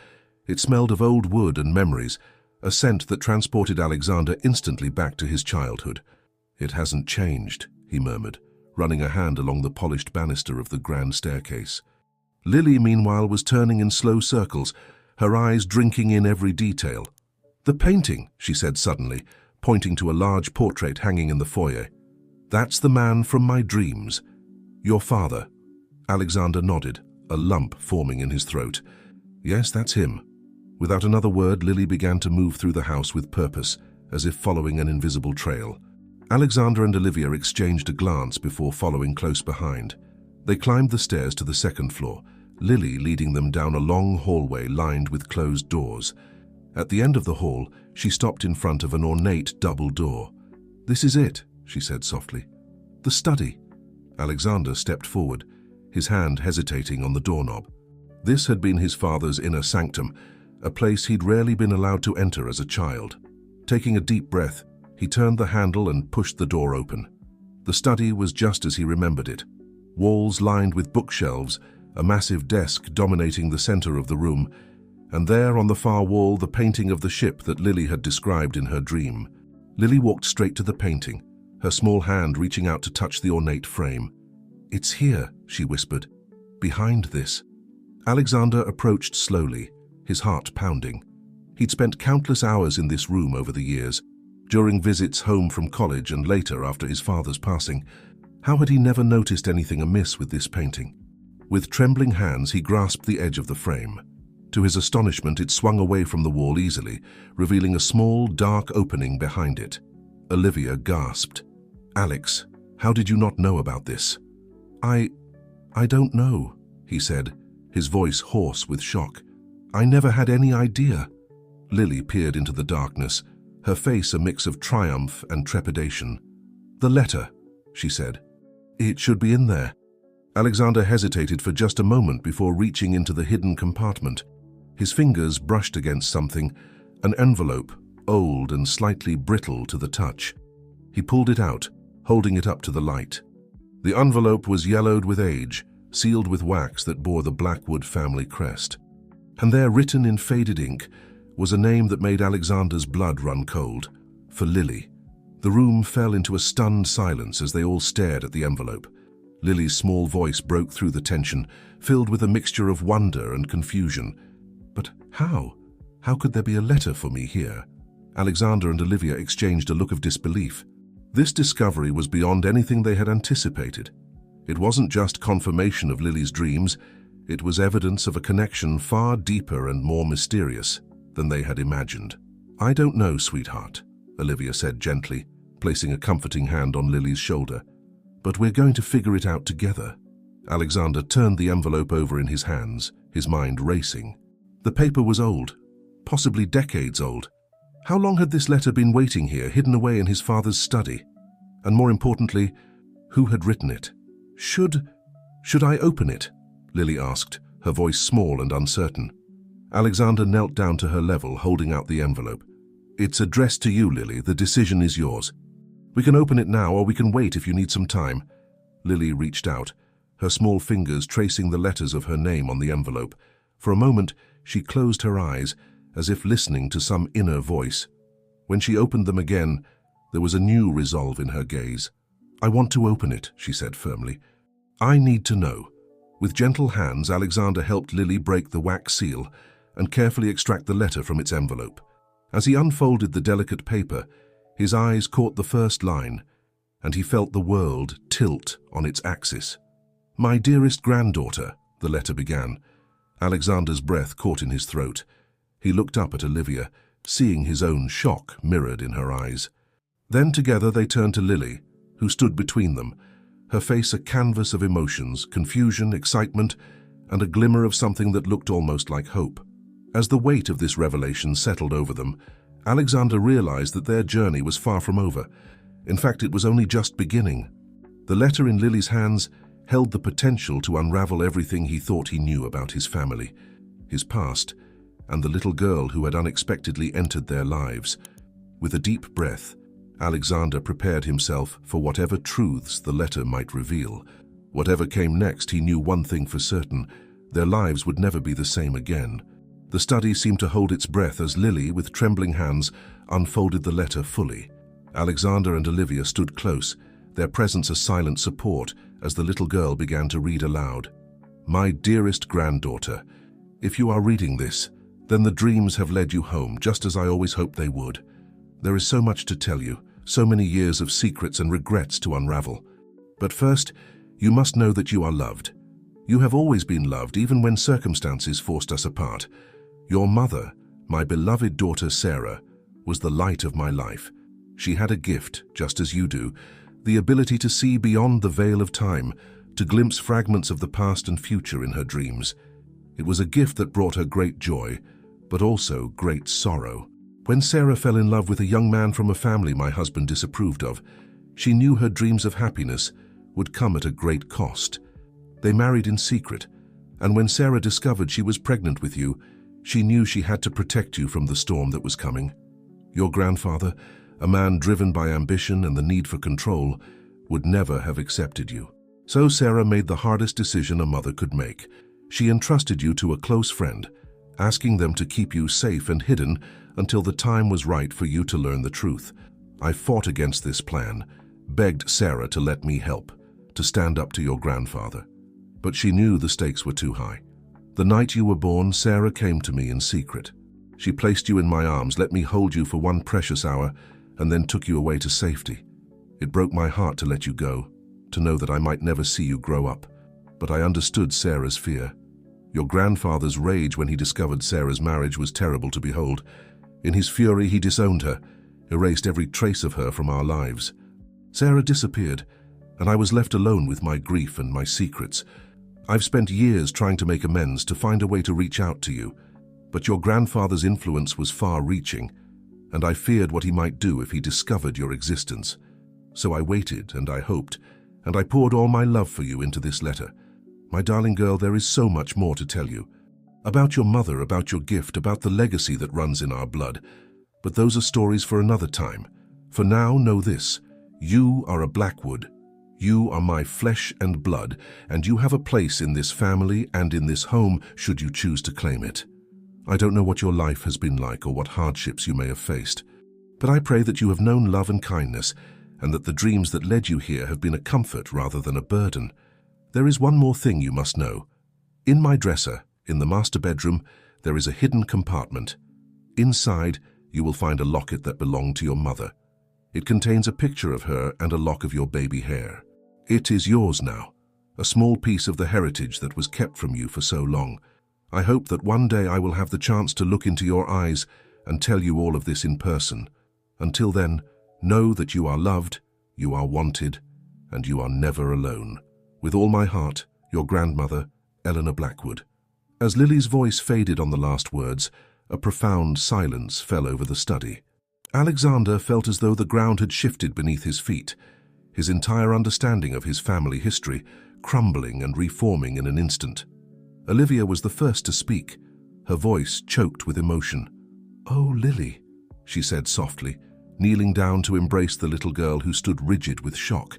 It smelled of old wood and memories, a scent that transported Alexander instantly back to his childhood. "It hasn't changed," he murmured, running a hand along the polished banister of the grand staircase. Lily, meanwhile, was turning in slow circles, her eyes drinking in every detail. "The painting," she said suddenly, pointing to a large portrait hanging in the foyer. "That's the man from my dreams. Your father." Alexander nodded, a lump forming in his throat. "Yes, that's him." Without another word, Lily began to move through the house with purpose, as if following an invisible trail. Alexander and Olivia exchanged a glance before following close behind. They climbed the stairs to the second floor, Lily leading them down a long hallway lined with closed doors. At the end of the hall, she stopped in front of an ornate double door. "This is it," she said softly. "The study." Alexander stepped forward, his hand hesitating on the doorknob. This had been his father's inner sanctum, a place he'd rarely been allowed to enter as a child. Taking a deep breath, he turned the handle and pushed the door open. The study was just as he remembered it. Walls lined with bookshelves, a massive desk dominating the center of the room, and there on the far wall the painting of the ship that Lily had described in her dream. Lily walked straight to the painting, her small hand reaching out to touch the ornate frame. "It's here," she whispered. "Behind this." Alexander approached slowly, his heart pounding. He'd spent countless hours in this room over the years, during visits home from college and later after his father's passing. How had he never noticed anything amiss with this painting? With trembling hands, he grasped the edge of the frame. To his astonishment, it swung away from the wall easily, revealing a small, dark opening behind it. Olivia gasped. "Alex, how did you not know about this?" I don't know," he said, his voice hoarse with shock. "I never had any idea." Lily peered into the darkness, her face a mix of triumph and trepidation. "The letter," she said. "It should be in there." Alexander hesitated for just a moment before reaching into the hidden compartment. His fingers brushed against something, an envelope, old and slightly brittle to the touch. He pulled it out, holding it up to the light. The envelope was yellowed with age, sealed with wax that bore the Blackwood family crest. And there, written in faded ink, was a name that made Alexander's blood run cold. For Lily. The room fell into a stunned silence as they all stared at the envelope. Lily's small voice broke through the tension, filled with a mixture of wonder and confusion. "But how? How could there be a letter for me here?" Alexander and Olivia exchanged a look of disbelief. This discovery was beyond anything they had anticipated. It wasn't just confirmation of Lily's dreams, it was evidence of a connection far deeper and more mysterious than they had imagined. "I don't know, sweetheart," Olivia said gently, placing a comforting hand on Lily's shoulder. "But we're going to figure it out together." Alexander turned the envelope over in his hands, his mind racing. The paper was old, possibly decades old. How long had this letter been waiting here, hidden away in his father's study? And more importantly, who had written it? Should I open it?" Lily asked, her voice small and uncertain. Alexander knelt down to her level, holding out the envelope. "It's addressed to you, Lily. The decision is yours. We can open it now, or we can wait if you need some time." Lily reached out, her small fingers tracing the letters of her name on the envelope. For a moment, she closed her eyes, as if listening to some inner voice. When she opened them again, there was a new resolve in her gaze. "I want to open it," she said firmly. "I need to know." With gentle hands, Alexander helped Lily break the wax seal and carefully extract the letter from its envelope. As he unfolded the delicate paper, his eyes caught the first line, and he felt the world tilt on its axis. "My dearest granddaughter," the letter began. Alexander's breath caught in his throat. He looked up at Olivia, seeing his own shock mirrored in her eyes. Then together they turned to Lily, who stood between them, her face a canvas of emotions, confusion, excitement, and a glimmer of something that looked almost like hope. As the weight of this revelation settled over them, Alexander realized that their journey was far from over. In fact, it was only just beginning. The letter in Lily's hands held the potential to unravel everything he thought he knew about his family, his past, and the little girl who had unexpectedly entered their lives. With a deep breath, Alexander prepared himself for whatever truths the letter might reveal. Whatever came next, he knew one thing for certain: their lives would never be the same again. The study seemed to hold its breath as Lily, with trembling hands, unfolded the letter fully. Alexander and Olivia stood close, their presence a silent support as the little girl began to read aloud. "My dearest granddaughter, if you are reading this, then the dreams have led you home, just as I always hoped they would. There is so much to tell you, so many years of secrets and regrets to unravel. But first, you must know that you are loved. You have always been loved, even when circumstances forced us apart. Your mother, my beloved daughter Sarah, was the light of my life. She had a gift, just as you do, the ability to see beyond the veil of time, to glimpse fragments of the past and future in her dreams. It was a gift that brought her great joy, but also great sorrow. When Sarah fell in love with a young man from a family my husband disapproved of, she knew her dreams of happiness would come at a great cost. They married in secret, and when Sarah discovered she was pregnant with you, she knew she had to protect you from the storm that was coming. Your grandfather, a man driven by ambition and the need for control, would never have accepted you. So Sarah made the hardest decision a mother could make. She entrusted you to a close friend, asking them to keep you safe and hidden until the time was right for you to learn the truth. I fought against this plan, begged Sarah to let me help, to stand up to your grandfather. But she knew the stakes were too high. The night you were born, Sarah came to me in secret. She placed you in my arms, let me hold you for one precious hour, and then took you away to safety. It broke my heart to let you go, to know that I might never see you grow up. But I understood Sarah's fear. Your grandfather's rage when he discovered Sarah's marriage was terrible to behold. In his fury, he disowned her, erased every trace of her from our lives. Sarah disappeared, and I was left alone with my grief and my secrets. I've spent years trying to make amends, to find a way to reach out to you. But your grandfather's influence was far-reaching, and I feared what he might do if he discovered your existence. So I waited and I hoped, and I poured all my love for you into this letter. My darling girl, there is so much more to tell you. About your mother, about your gift, about the legacy that runs in our blood. But those are stories for another time. For now, know this: you are a Blackwood. You are my flesh and blood, and you have a place in this family and in this home should you choose to claim it. I don't know what your life has been like or what hardships you may have faced, but I pray that you have known love and kindness, and that the dreams that led you here have been a comfort rather than a burden. There is one more thing you must know. In my dresser, in the master bedroom, there is a hidden compartment. Inside, you will find a locket that belonged to your mother. It contains a picture of her and a lock of your baby hair. It is yours now, a small piece of the heritage that was kept from you for so long. I hope that one day I will have the chance to look into your eyes and tell you all of this in person. Until then, know that you are loved, you are wanted, and you are never alone. With all my heart, your grandmother, Eleanor Blackwood. As Lily's voice faded on the last words, a profound silence fell over the study. Alexander felt as though the ground had shifted beneath his feet, his entire understanding of his family history crumbling and reforming in an instant. Olivia was the first to speak, her voice choked with emotion. "Oh, Lily," she said softly, kneeling down to embrace the little girl who stood rigid with shock.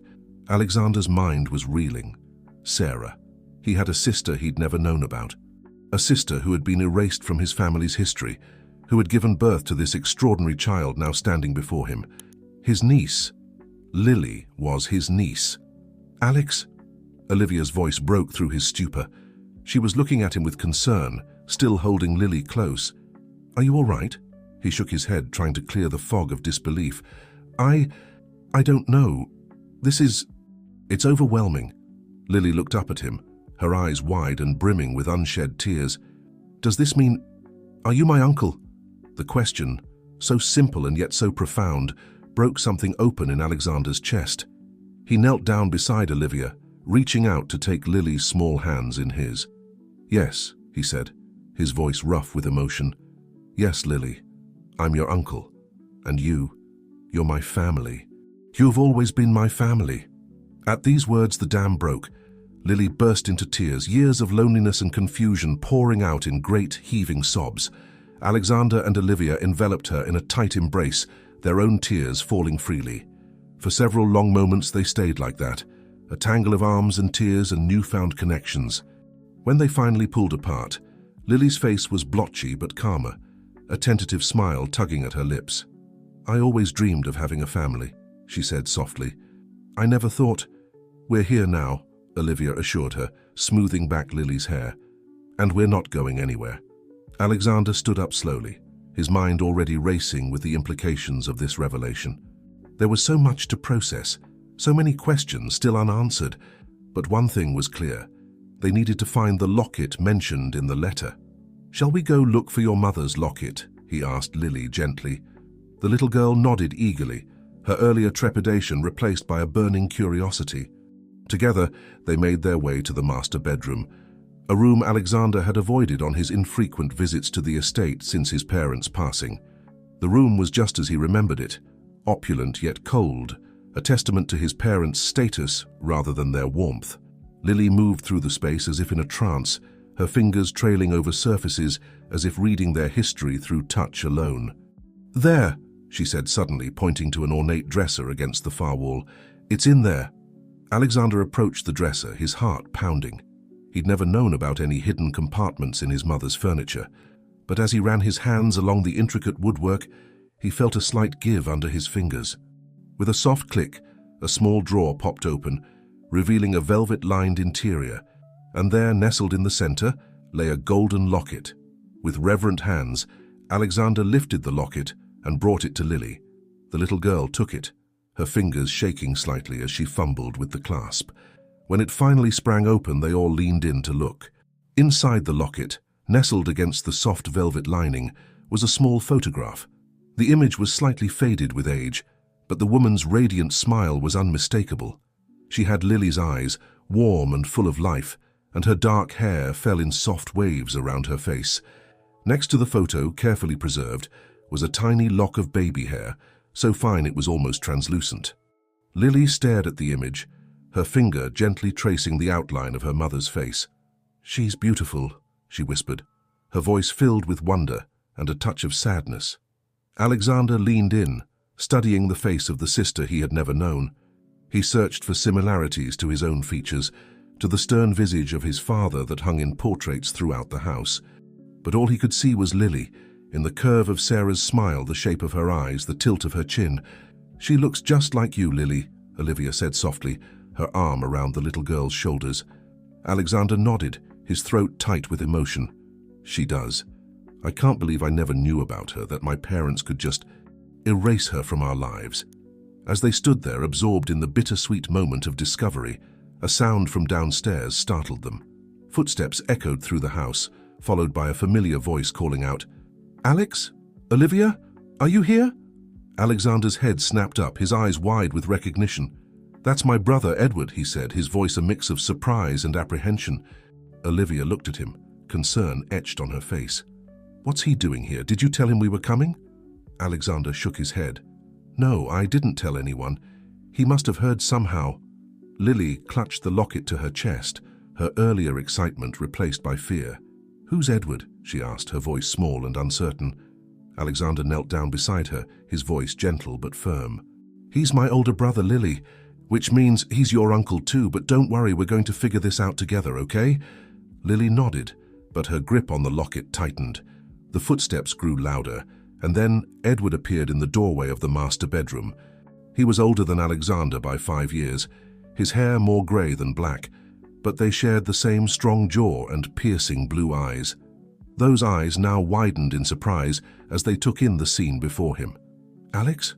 Alexander's mind was reeling. Sarah. He had a sister he'd never known about. A sister who had been erased from his family's history, who had given birth to this extraordinary child now standing before him. His niece. Lily was his niece. "Alex?" Olivia's voice broke through his stupor. She was looking at him with concern, still holding Lily close. "Are you all right?" He shook his head, trying to clear the fog of disbelief. I don't know. It's overwhelming. Lily looked up at him, her eyes wide and brimming with unshed tears. Does this mean, are you my uncle? The question, so simple and yet so profound, broke something open in Alexander's chest. He knelt down beside Olivia, reaching out to take Lily's small hands in his. Yes, he said, his voice rough with emotion. Yes, Lily, I'm your uncle. And you're my family. You've always been my family. At these words the dam broke. Lily burst into tears, years of loneliness and confusion pouring out in great, heaving sobs. Alexander and Olivia enveloped her in a tight embrace, their own tears falling freely. For several long moments they stayed like that, a tangle of arms and tears and newfound connections. When they finally pulled apart, Lily's face was blotchy but calmer, a tentative smile tugging at her lips. I always dreamed of having a family, she said softly. I never thought. We're here now, Olivia assured her, smoothing back Lily's hair. And we're not going anywhere. Alexander stood up slowly, his mind already racing with the implications of this revelation. There was so much to process, so many questions still unanswered, but one thing was clear. They needed to find the locket mentioned in the letter. Shall we go look for your mother's locket? He asked Lily gently. The little girl nodded eagerly, her earlier trepidation replaced by a burning curiosity. Together, they made their way to the master bedroom, a room Alexander had avoided on his infrequent visits to the estate since his parents' passing. The room was just as he remembered it, opulent yet cold, a testament to his parents' status rather than their warmth. Lily moved through the space as if in a trance, her fingers trailing over surfaces as if reading their history through touch alone. There, she said suddenly, pointing to an ornate dresser against the far wall. It's in there. Alexander approached the dresser, his heart pounding. He'd never known about any hidden compartments in his mother's furniture, but as he ran his hands along the intricate woodwork, he felt a slight give under his fingers. With a soft click, a small drawer popped open, revealing a velvet-lined interior, and there, nestled in the center, lay a golden locket. With reverent hands, Alexander lifted the locket and brought it to Lily. The little girl took it, her fingers shaking slightly as she fumbled with the clasp. When it finally sprang open, they all leaned in to look. Inside the locket, nestled against the soft velvet lining, was a small photograph. The image was slightly faded with age, but the woman's radiant smile was unmistakable. She had Lily's eyes, warm and full of life, and her dark hair fell in soft waves around her face. Next to the photo, carefully preserved, was a tiny lock of baby hair, so fine it was almost translucent. Lily stared at the image, her finger gently tracing the outline of her mother's face. She's beautiful, she whispered, her voice filled with wonder and a touch of sadness. Alexander leaned in, studying the face of the sister he had never known. He searched for similarities to his own features, to the stern visage of his father that hung in portraits throughout the house. But all he could see was Lily, in the curve of Sarah's smile, the shape of her eyes, the tilt of her chin. She looks just like you, Lily, Olivia said softly, her arm around the little girl's shoulders. Alexander nodded, his throat tight with emotion. She does. I can't believe I never knew about her, that my parents could just erase her from our lives. As they stood there, absorbed in the bittersweet moment of discovery, a sound from downstairs startled them. Footsteps echoed through the house, followed by a familiar voice calling out, Alex? Olivia? Are you here? Alexander's head snapped up, his eyes wide with recognition. That's my brother, Edward, he said, his voice a mix of surprise and apprehension. Olivia looked at him, concern etched on her face. What's he doing here? Did you tell him we were coming? Alexander shook his head. No, I didn't tell anyone. He must have heard somehow. Lily clutched the locket to her chest, her earlier excitement replaced by fear. Who's Edward? She asked, her voice small and uncertain. Alexander knelt down beside her, his voice gentle but firm. He's my older brother, Lily, which means he's your uncle too, but don't worry, we're going to figure this out together, okay? Lily nodded, but her grip on the locket tightened. The footsteps grew louder, and then Edward appeared in the doorway of the master bedroom. He was older than Alexander by 5 years, his hair more grey than black, but they shared the same strong jaw and piercing blue eyes. Those eyes now widened in surprise as they took in the scene before him. Alex?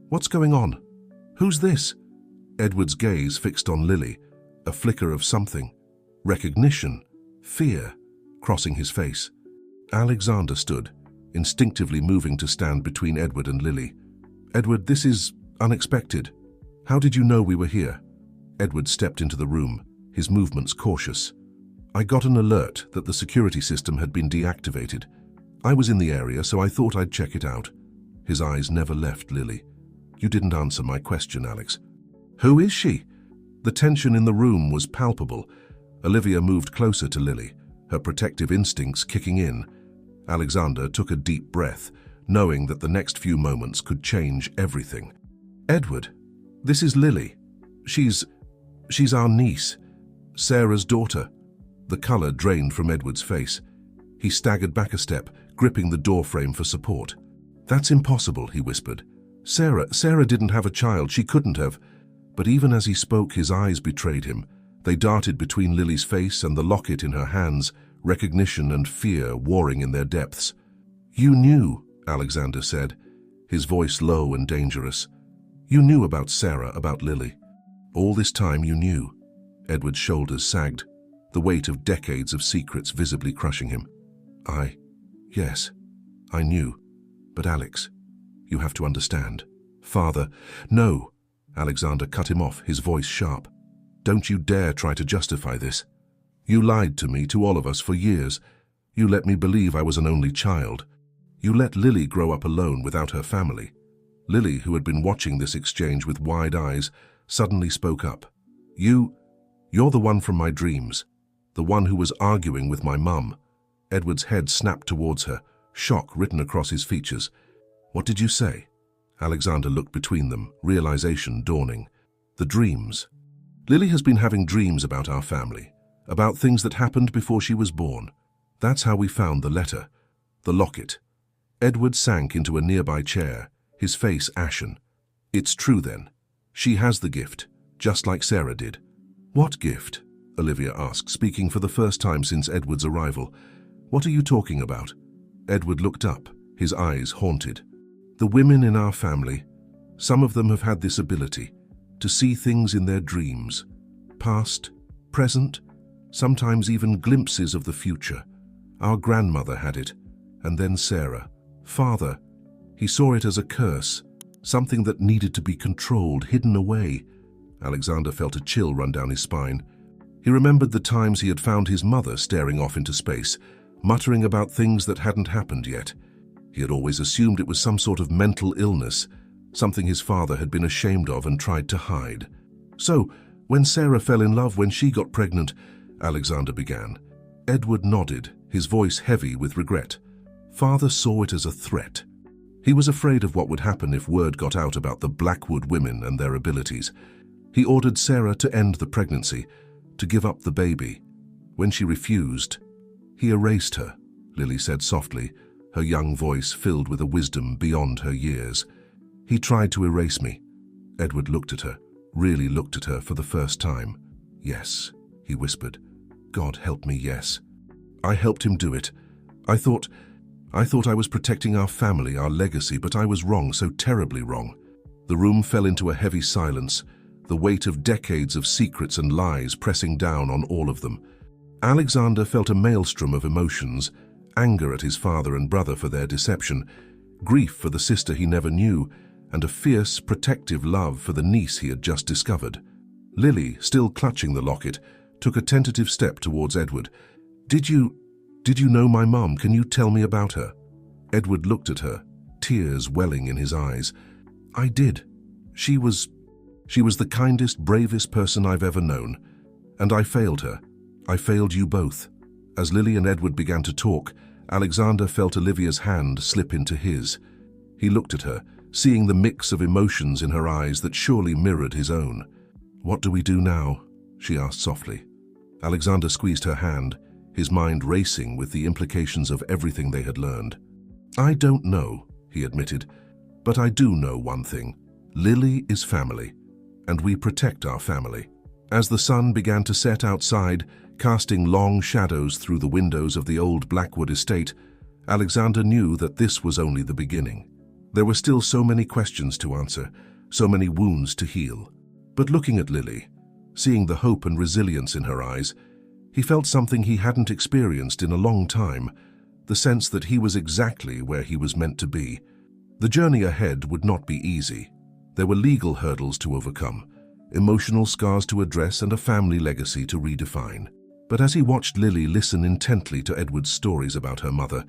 What's going on? Who's this? Edward's gaze fixed on Lily, a flicker of something. Recognition, fear, crossing his face. Alexander stood, instinctively moving to stand between Edward and Lily. "Edward, this is unexpected. How did you know we were here?" Edward stepped into the room, his movements cautious. "I got an alert that the security system had been deactivated. I was in the area, so I thought I'd check it out." His eyes never left Lily. "You didn't answer my question, Alex." "Who is she?" The tension in the room was palpable. Olivia moved closer to Lily, her protective instincts kicking in. Alexander took a deep breath, knowing that the next few moments could change everything. "Edward, this is Lily. She's our niece, Sarah's daughter." The color drained from Edward's face. He staggered back a step, gripping the doorframe for support. "That's impossible," he whispered. Sarah didn't have a child. She couldn't have." But even as he spoke, his eyes betrayed him. They darted between Lily's face and the locket in her hands, recognition and fear warring in their depths. "You knew," Alexander said, his voice low and dangerous. "You knew about Sarah, about Lily. All this time you knew." Edward's shoulders sagged, the weight of decades of secrets visibly crushing him. Yes, I knew. But Alex, you have to understand. Father, no." Alexander cut him off, his voice sharp. "Don't you dare try to justify this. You lied to me, to all of us, for years. You let me believe I was an only child. You let Lily grow up alone without her family." Lily, who had been watching this exchange with wide eyes, suddenly spoke up. You're the one from my dreams, the one who was arguing with my mum." Edward's head snapped towards her, shock written across his features. "What did you say?" Alexander looked between them, realization dawning. "The dreams. Lily has been having dreams about our family, about things that happened before she was born. That's how we found the letter, the locket." Edward sank into a nearby chair, his face ashen. "It's true then. She has the gift, just like Sarah did." "What gift?" Olivia asked, speaking for the first time since Edward's arrival. "What are you talking about?" Edward looked up, his eyes haunted. "The women in our family, some of them have had this ability, to see things in their dreams. Past, present, sometimes even glimpses of the future. Our grandmother had it, and then Sarah. Father, he saw it as a curse, something that needed to be controlled, hidden away." Alexander felt a chill run down his spine. He remembered the times he had found his mother staring off into space, muttering about things that hadn't happened yet. He had always assumed it was some sort of mental illness, something his father had been ashamed of and tried to hide. "So, when Sarah fell in love, when she got pregnant," Alexander began. Edward nodded, his voice heavy with regret. "Father saw it as a threat. He was afraid of what would happen if word got out about the Blackwood women and their abilities. He ordered Sarah to end the pregnancy, to give up the baby. When she refused, he erased her," Lily said softly, her young voice filled with a wisdom beyond her years. "He tried to erase me." Edward looked at her, really looked at her for the first time. "Yes," he whispered. "God help me, yes. I helped him do it. I thought I was protecting our family, our legacy, but I was wrong, so terribly wrong." The room fell into a heavy silence, the weight of decades of secrets and lies pressing down on all of them. Alexander felt a maelstrom of emotions, anger at his father and brother for their deception, grief for the sister he never knew, and a fierce, protective love for the niece he had just discovered. Lily, still clutching the locket, took a tentative step towards Edward. Did you know my mom? Can you tell me about her?" Edward looked at her, tears welling in his eyes. "I did. She was the kindest, bravest person I've ever known. And I failed her. I failed you both." As Lily and Edward began to talk, Alexander felt Olivia's hand slip into his. He looked at her, seeing the mix of emotions in her eyes that surely mirrored his own. "What do we do now?" she asked softly. Alexander squeezed her hand, his mind racing with the implications of everything they had learned. "I don't know," he admitted, "but I do know one thing. Lily is family, and we protect our family." As the sun began to set outside, casting long shadows through the windows of the old Blackwood estate, Alexander knew that this was only the beginning. There were still so many questions to answer, so many wounds to heal. But looking at Lily, seeing the hope and resilience in her eyes, he felt something he hadn't experienced in a long time, the sense that he was exactly where he was meant to be. The journey ahead would not be easy. There were legal hurdles to overcome, emotional scars to address, and a family legacy to redefine. But as he watched Lily listen intently to Edward's stories about her mother,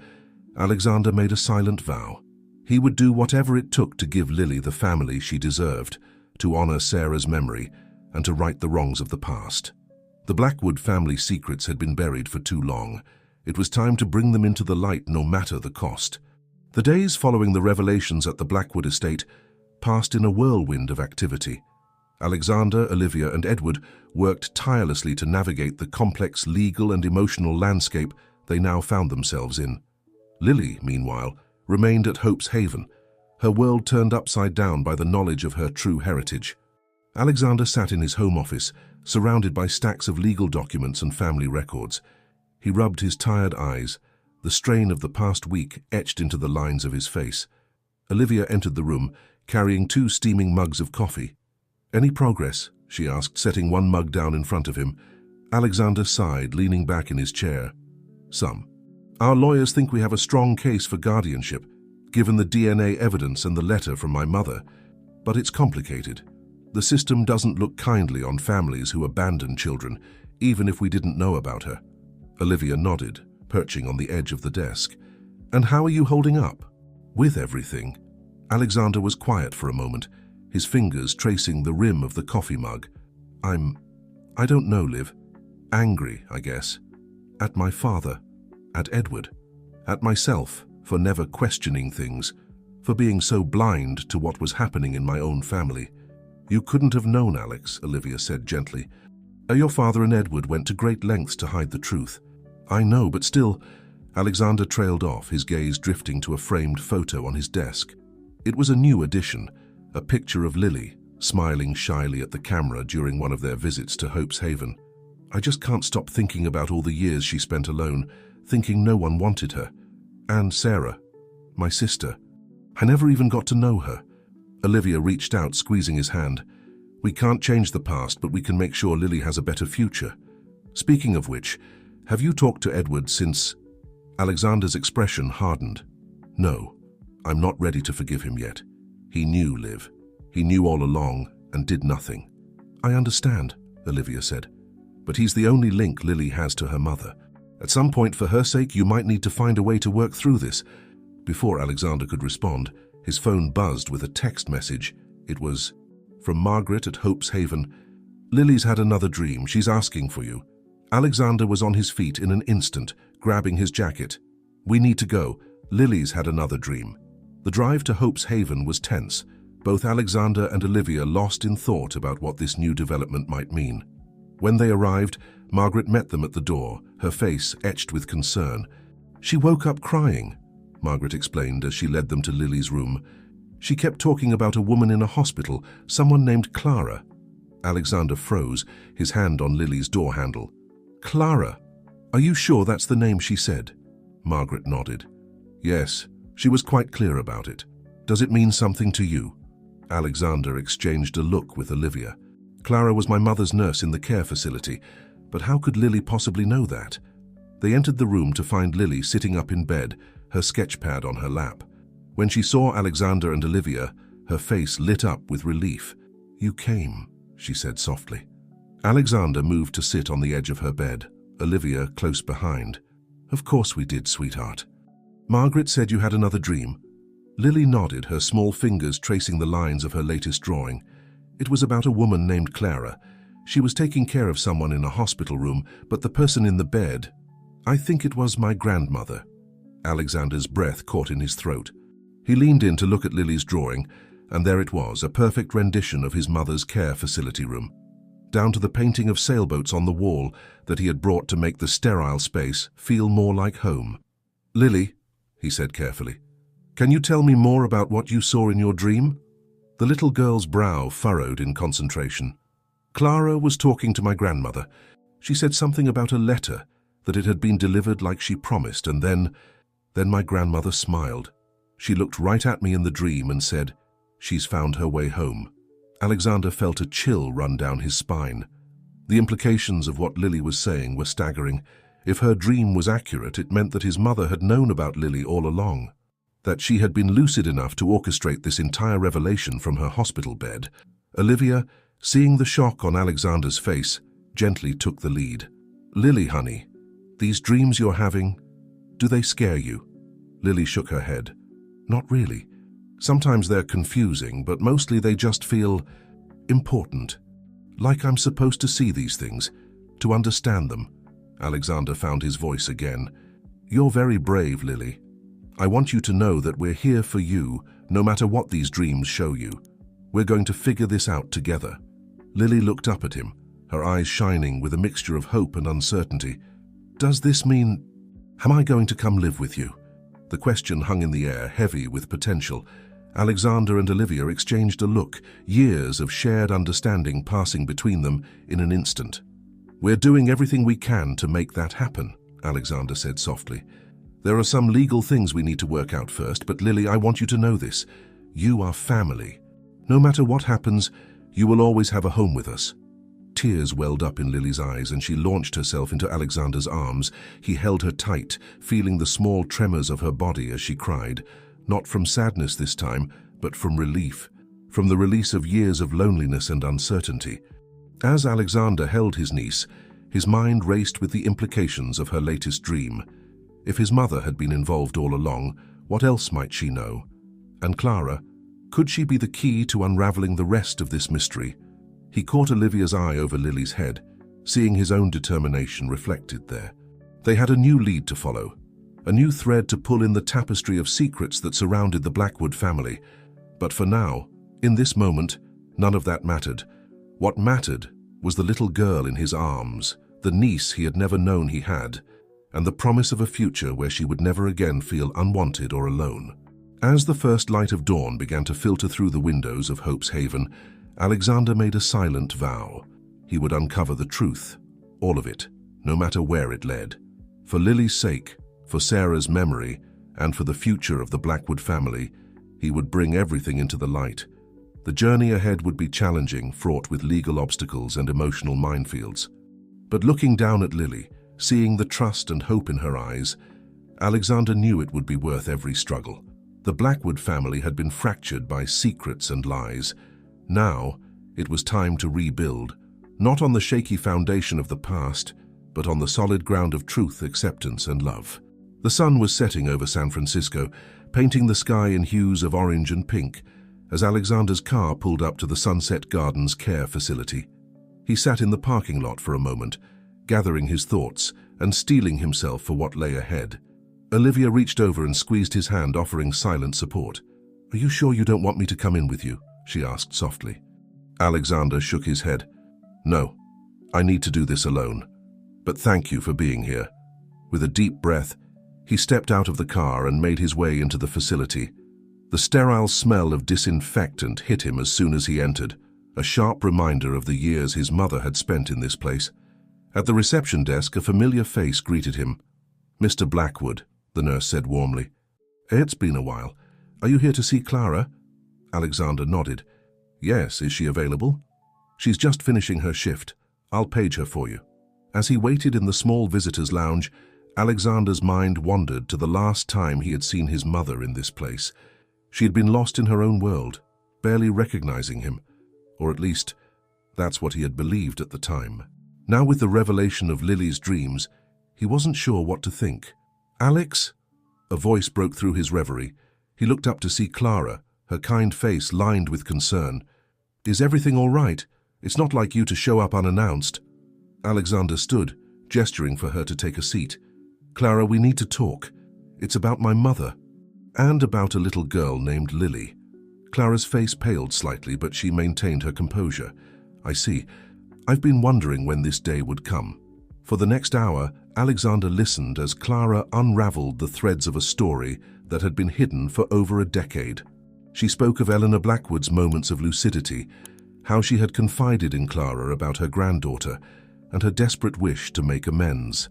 Alexander made a silent vow. He would do whatever it took to give Lily the family she deserved, to honor Sarah's memory, and to right the wrongs of the past. The Blackwood family secrets had been buried for too long. It was time to bring them into the light, no matter the cost. The days following the revelations at the Blackwood estate passed in a whirlwind of activity. Alexander, Olivia, and Edward worked tirelessly to navigate the complex legal and emotional landscape they now found themselves in. Lily, meanwhile, remained at Hope's Haven, her world turned upside down by the knowledge of her true heritage. Alexander sat in his home office, surrounded by stacks of legal documents and family records. He rubbed his tired eyes, the strain of the past week etched into the lines of his face. Olivia entered the room, carrying 2 steaming mugs of coffee. "Any progress?" she asked, setting one mug down in front of him. Alexander sighed, leaning back in his chair. "Some. Our lawyers think we have a strong case for guardianship, given the DNA evidence and the letter from my mother. But it's complicated. The system doesn't look kindly on families who abandon children, even if we didn't know about her." Olivia nodded, perching on the edge of the desk. "And how are you holding up?" "With everything." Alexander was quiet for a moment, his fingers tracing the rim of the coffee mug. I don't know, Liv. Angry, I guess. At my father. At Edward. At myself for never questioning things, for being so blind to what was happening in my own family." "You couldn't have known, Alex," Olivia said gently. "Your father and Edward went to great lengths to hide the truth." "I know, but still..." Alexander trailed off, his gaze drifting to a framed photo on his desk. It was a new addition, a picture of Lily, smiling shyly at the camera during one of their visits to Hope's Haven. "I just can't stop thinking about all the years she spent alone, thinking no one wanted her. And Sarah, my sister. I never even got to know her." Olivia reached out, squeezing his hand. "We can't change the past, but we can make sure Lily has a better future. Speaking of which, have you talked to Edward since..." Alexander's expression hardened. "No, I'm not ready to forgive him yet. He knew, Liv. He knew all along and did nothing." "I understand," Olivia said. "But he's the only link Lily has to her mother. At some point, for her sake, you might need to find a way to work through this." Before Alexander could respond, his phone buzzed with a text message. It was from Margaret at Hope's Haven. "Lily's had another dream. She's asking for you." Alexander was on his feet in an instant, grabbing his jacket. "We need to go. Lily's had another dream." The drive to Hope's Haven was tense, both Alexander and Olivia lost in thought about what this new development might mean. When they arrived, Margaret met them at the door, her face etched with concern. "She woke up crying," Margaret explained as she led them to Lily's room. "She kept talking about a woman in a hospital, someone named Clara." Alexander froze, his hand on Lily's door handle. "Clara? Are you sure that's the name she said?" Margaret nodded. "Yes, she was quite clear about it. Does it mean something to you?" Alexander exchanged a look with Olivia. "Clara was my mother's nurse in the care facility, but how could Lily possibly know that?" They entered the room to find Lily sitting up in bed, her sketchpad on her lap. When she saw Alexander and Olivia, her face lit up with relief. "You came," she said softly. Alexander moved to sit on the edge of her bed, Olivia close behind. "Of course we did, sweetheart. Margaret said you had another dream." Lily nodded, her small fingers tracing the lines of her latest drawing. "It was about a woman named Clara. She was taking care of someone in a hospital room, but the person in the bed... I think it was my grandmother." Alexander's breath caught in his throat. He leaned in to look at Lily's drawing, and there it was, a perfect rendition of his mother's care facility room, down to the painting of sailboats on the wall that he had brought to make the sterile space feel more like home. "Lily," he said carefully, "can you tell me more about what you saw in your dream?" The little girl's brow furrowed in concentration. "Clara was talking to my grandmother. She said something about a letter, that it had been delivered like she promised, and then my grandmother smiled. She looked right at me in the dream and said, 'She's found her way home.' Alexander felt a chill run down his spine. The implications of what Lily was saying were staggering. If her dream was accurate, it meant that his mother had known about Lily all along, that she had been lucid enough to orchestrate this entire revelation from her hospital bed. Olivia, seeing the shock on Alexander's face, gently took the lead. "Lily, honey, these dreams you're having, do they scare you?" Lily shook her head. "Not really. Sometimes they're confusing, but mostly they just feel important. Like I'm supposed to see these things, to understand them." Alexander found his voice again. "You're very brave, Lily. I want you to know that we're here for you, no matter what these dreams show you. We're going to figure this out together." Lily looked up at him, her eyes shining with a mixture of hope and uncertainty. "Does this mean, am I going to come live with you?" The question hung in the air, heavy with potential. Alexander and Olivia exchanged a look, years of shared understanding passing between them in an instant. "We're doing everything we can to make that happen," Alexander said softly. "There are some legal things we need to work out first, but Lily, I want you to know this. You are family. No matter what happens, you will always have a home with us." Tears welled up in Lily's eyes, and she launched herself into Alexander's arms. He held her tight, feeling the small tremors of her body as she cried, not from sadness this time, but from relief, from the release of years of loneliness and uncertainty. As Alexander held his niece, his mind raced with the implications of her latest dream. If his mother had been involved all along, what else might she know? And Clara, could she be the key to unraveling the rest of this mystery? He caught Olivia's eye over Lily's head, seeing his own determination reflected there. They had a new lead to follow, a new thread to pull in the tapestry of secrets that surrounded the Blackwood family. But for now, in this moment, none of that mattered. What mattered was the little girl in his arms, the niece he had never known he had, and the promise of a future where she would never again feel unwanted or alone. As the first light of dawn began to filter through the windows of Hope's Haven, Alexander made a silent vow. He would uncover the truth, all of it, no matter where it led. For Lily's sake, for Sarah's memory, and for the future of the Blackwood family, he would bring everything into the light. The journey ahead would be challenging, fraught with legal obstacles and emotional minefields. But looking down at Lily, seeing the trust and hope in her eyes, Alexander knew it would be worth every struggle. The Blackwood family had been fractured by secrets and lies. Now, it was time to rebuild, not on the shaky foundation of the past, but on the solid ground of truth, acceptance, and love. The sun was setting over San Francisco, painting the sky in hues of orange and pink, as Alexander's car pulled up to the Sunset Gardens care facility. He sat in the parking lot for a moment, gathering his thoughts and steeling himself for what lay ahead. Olivia reached over and squeezed his hand, offering silent support. "Are you sure you don't want me to come in with you?" she asked softly. Alexander shook his head. "No, I need to do this alone. But thank you for being here." With a deep breath, he stepped out of the car and made his way into the facility. The sterile smell of disinfectant hit him as soon as he entered, a sharp reminder of the years his mother had spent in this place. At the reception desk, a familiar face greeted him. "Mr. Blackwood," the nurse said warmly. "It's been a while. Are you here to see Clara?" Alexander nodded. "Yes, is she available?" "She's just finishing her shift. I'll page her for you." As he waited in the small visitor's lounge, Alexander's mind wandered to the last time he had seen his mother in this place. She had been lost in her own world, barely recognizing him, or at least, that's what he had believed at the time. Now, with the revelation of Lily's dreams, he wasn't sure what to think. "Alex?" A voice broke through his reverie. He looked up to see Clara, her kind face lined with concern. "Is everything all right? It's not like you to show up unannounced." Alexander stood, gesturing for her to take a seat. "Clara, we need to talk. It's about my mother, and about a little girl named Lily." Clara's face paled slightly, but she maintained her composure. "I see. I've been wondering when this day would come." For the next hour, Alexander listened as Clara unraveled the threads of a story that had been hidden for over a decade. She spoke of Eleanor Blackwood's moments of lucidity, how she had confided in Clara about her granddaughter, and her desperate wish to make amends.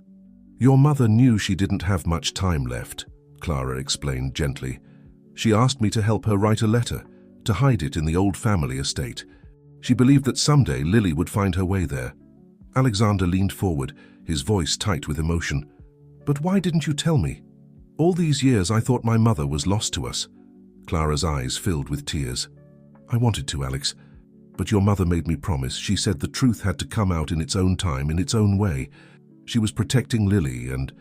"Your mother knew she didn't have much time left," Clara explained gently. "She asked me to help her write a letter, to hide it in the old family estate. She believed that someday Lily would find her way there. Alexander leaned forward, his voice tight with emotion. "But why didn't you tell me? All these years I thought my mother was lost to us." Clara's eyes filled with tears. "I wanted to, Alex, but your mother made me promise. She said the truth had to come out in its own time, in its own way. She was protecting Lily, and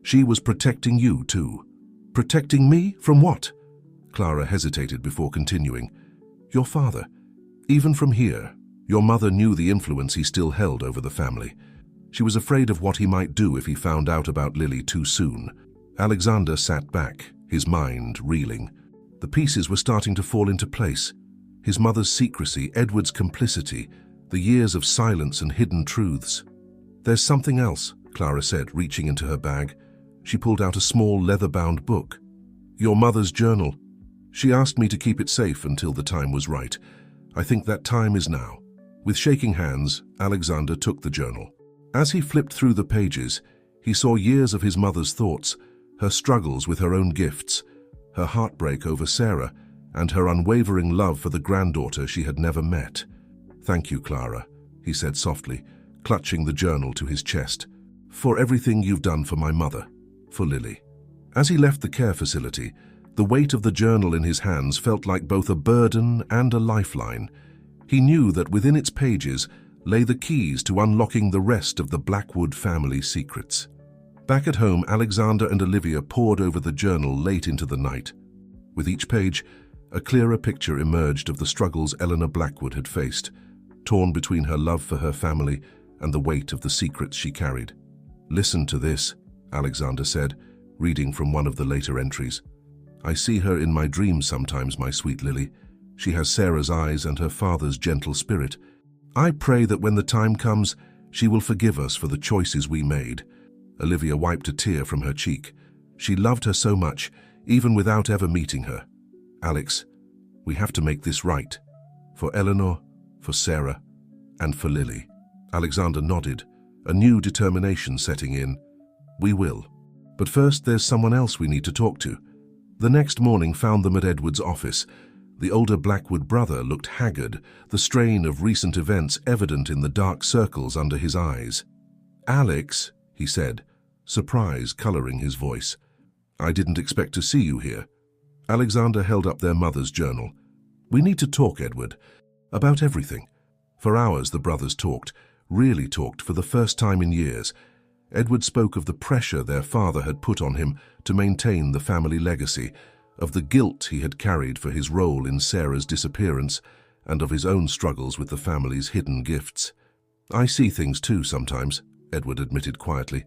she was protecting you too." "Protecting me? From what?" Clara hesitated before continuing. "Your father. Even from here, your mother knew the influence he still held over the family. She was afraid of what he might do if he found out about Lily too soon." Alexander sat back, his mind reeling. The pieces were starting to fall into place. His mother's secrecy, Edward's complicity, the years of silence and hidden truths. "There's something else," Clara said, reaching into her bag. She pulled out a small leather-bound book. "Your mother's journal. She asked me to keep it safe until the time was right. I think that time is now." With shaking hands, Alexander took the journal. As he flipped through the pages, he saw years of his mother's thoughts, her struggles with her own gifts, her heartbreak over Sarah, and her unwavering love for the granddaughter she had never met. "Thank you, Clara," he said softly, clutching the journal to his chest, "for everything you've done for my mother, for Lily." As he left the care facility, the weight of the journal in his hands felt like both a burden and a lifeline. He knew that within its pages lay the keys to unlocking the rest of the Blackwood family secrets. Back at home, Alexander and Olivia pored over the journal late into the night. With each page, a clearer picture emerged of the struggles Eleanor Blackwood had faced, torn between her love for her family and the weight of the secrets she carried. "Listen to this," Alexander said, reading from one of the later entries. "I see her in my dreams sometimes, my sweet Lily. She has Sarah's eyes and her father's gentle spirit. I pray that when the time comes, she will forgive us for the choices we made." Olivia wiped a tear from her cheek. She loved her so much, even without ever meeting her. "Alex, we have to make this right. For Eleanor, for Sarah, and for Lily." Alexander nodded, a new determination setting in. "We will. But first, there's someone else we need to talk to." The next morning found them at Edward's office. The older Blackwood brother looked haggard, the strain of recent events evident in the dark circles under his eyes. "Alex," he said, surprise coloring his voice. "I didn't expect to see you here." Alexander held up their mother's journal. "We need to talk, Edward, about everything." For hours the brothers talked, really talked for the first time in years. Edward spoke of the pressure their father had put on him to maintain the family legacy, of the guilt he had carried for his role in Sarah's disappearance, and of his own struggles with the family's hidden gifts. "I see things too sometimes," Edward admitted quietly.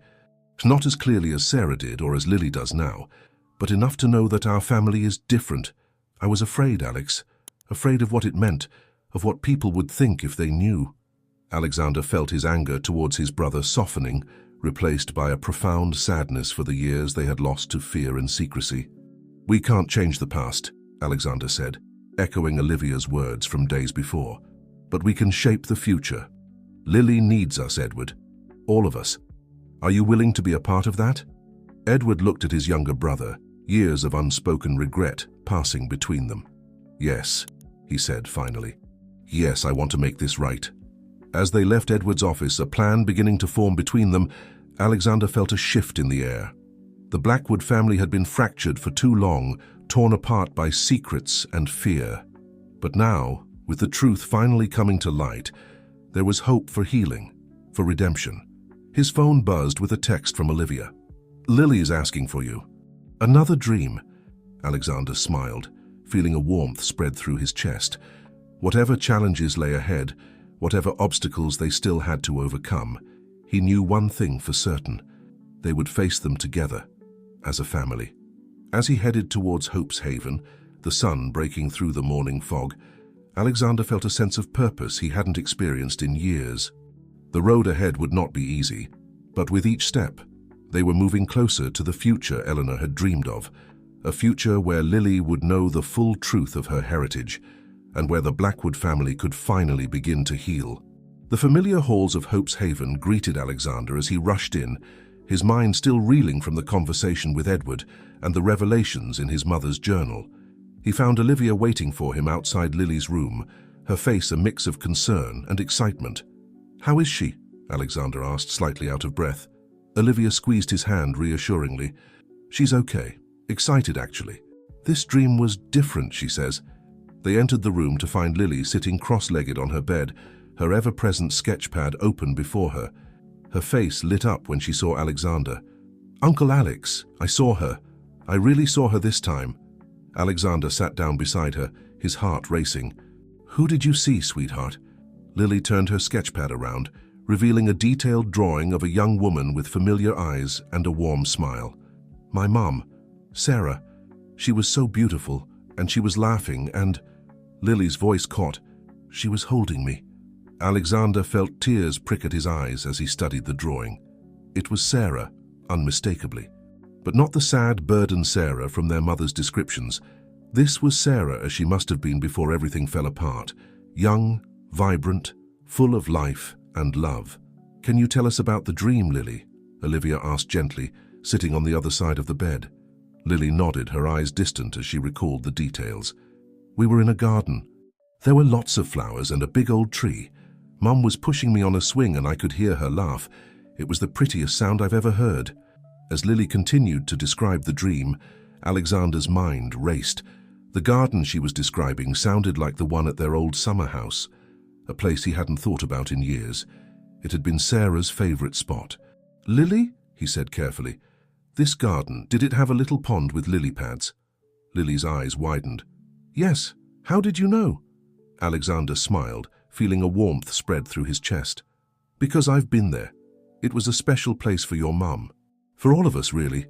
"Not as clearly as Sarah did or as Lily does now, but enough to know that our family is different. I was afraid, Alex, afraid of what it meant, of what people would think if they knew." Alexander felt his anger towards his brother softening, replaced by a profound sadness for the years they had lost to fear and secrecy. "We can't change the past," Alexander said, echoing Olivia's words from days before. "But we can shape the future. Lily needs us, Edward. All of us. Are you willing to be a part of that?" Edward looked at his younger brother, years of unspoken regret passing between them. "Yes," he said finally. "Yes, I want to make this right." As they left Edward's office, a plan beginning to form between them, Alexander felt a shift in the air. The Blackwood family had been fractured for too long, torn apart by secrets and fear. But now, with the truth finally coming to light, there was hope for healing, for redemption. His phone buzzed with a text from Olivia. "Lily's asking for you." "Another dream." Alexander smiled, feeling a warmth spread through his chest. Whatever challenges lay ahead, whatever obstacles they still had to overcome, he knew one thing for certain: they would face them together, as a family. As he headed towards Hope's Haven, the sun breaking through the morning fog, Alexander felt a sense of purpose he hadn't experienced in years. The road ahead would not be easy, but with each step, they were moving closer to the future Eleanor had dreamed of, a future where Lily would know the full truth of her heritage, and where the Blackwood family could finally begin to heal. The familiar halls of Hope's Haven greeted Alexander as he rushed in, his mind still reeling from the conversation with Edward and the revelations in his mother's journal. He found Olivia waiting for him outside Lily's room, her face a mix of concern and excitement. "How is she?" Alexander asked, slightly out of breath. Olivia squeezed his hand reassuringly. "She's okay. Excited, actually. This dream was different," she says. They entered the room to find Lily sitting cross-legged on her bed, her ever-present sketchpad open before her. Her face lit up when she saw Alexander. "Uncle Alex, I saw her. I really saw her this time." Alexander sat down beside her, his heart racing. "Who did you see, sweetheart?" Lily turned her sketchpad around, revealing a detailed drawing of a young woman with familiar eyes and a warm smile. "My mom, Sarah. She was so beautiful, and she was laughing, and—" Lily's voice caught. "She was holding me." Alexander felt tears prick at his eyes as he studied the drawing. It was Sarah, unmistakably. But not the sad, burdened Sarah from their mother's descriptions. This was Sarah as she must have been before everything fell apart. Young, vibrant, full of life and love. "Can you tell us about the dream, Lily?" Olivia asked gently, sitting on the other side of the bed. Lily nodded, her eyes distant as she recalled the details. "We were in a garden. There were lots of flowers and a big old tree. Mum was pushing me on a swing and I could hear her laugh. It was the prettiest sound I've ever heard." As Lily continued to describe the dream, Alexander's mind raced. The garden she was describing sounded like the one at their old summer house, a place he hadn't thought about in years. It had been Sarah's favorite spot. "Lily?" he said carefully. "This garden, did it have a little pond with lily pads?" Lily's eyes widened. "Yes. How did you know?" Alexander smiled, feeling a warmth spread through his chest. "Because I've been there. It was a special place for your mum. For all of us, really."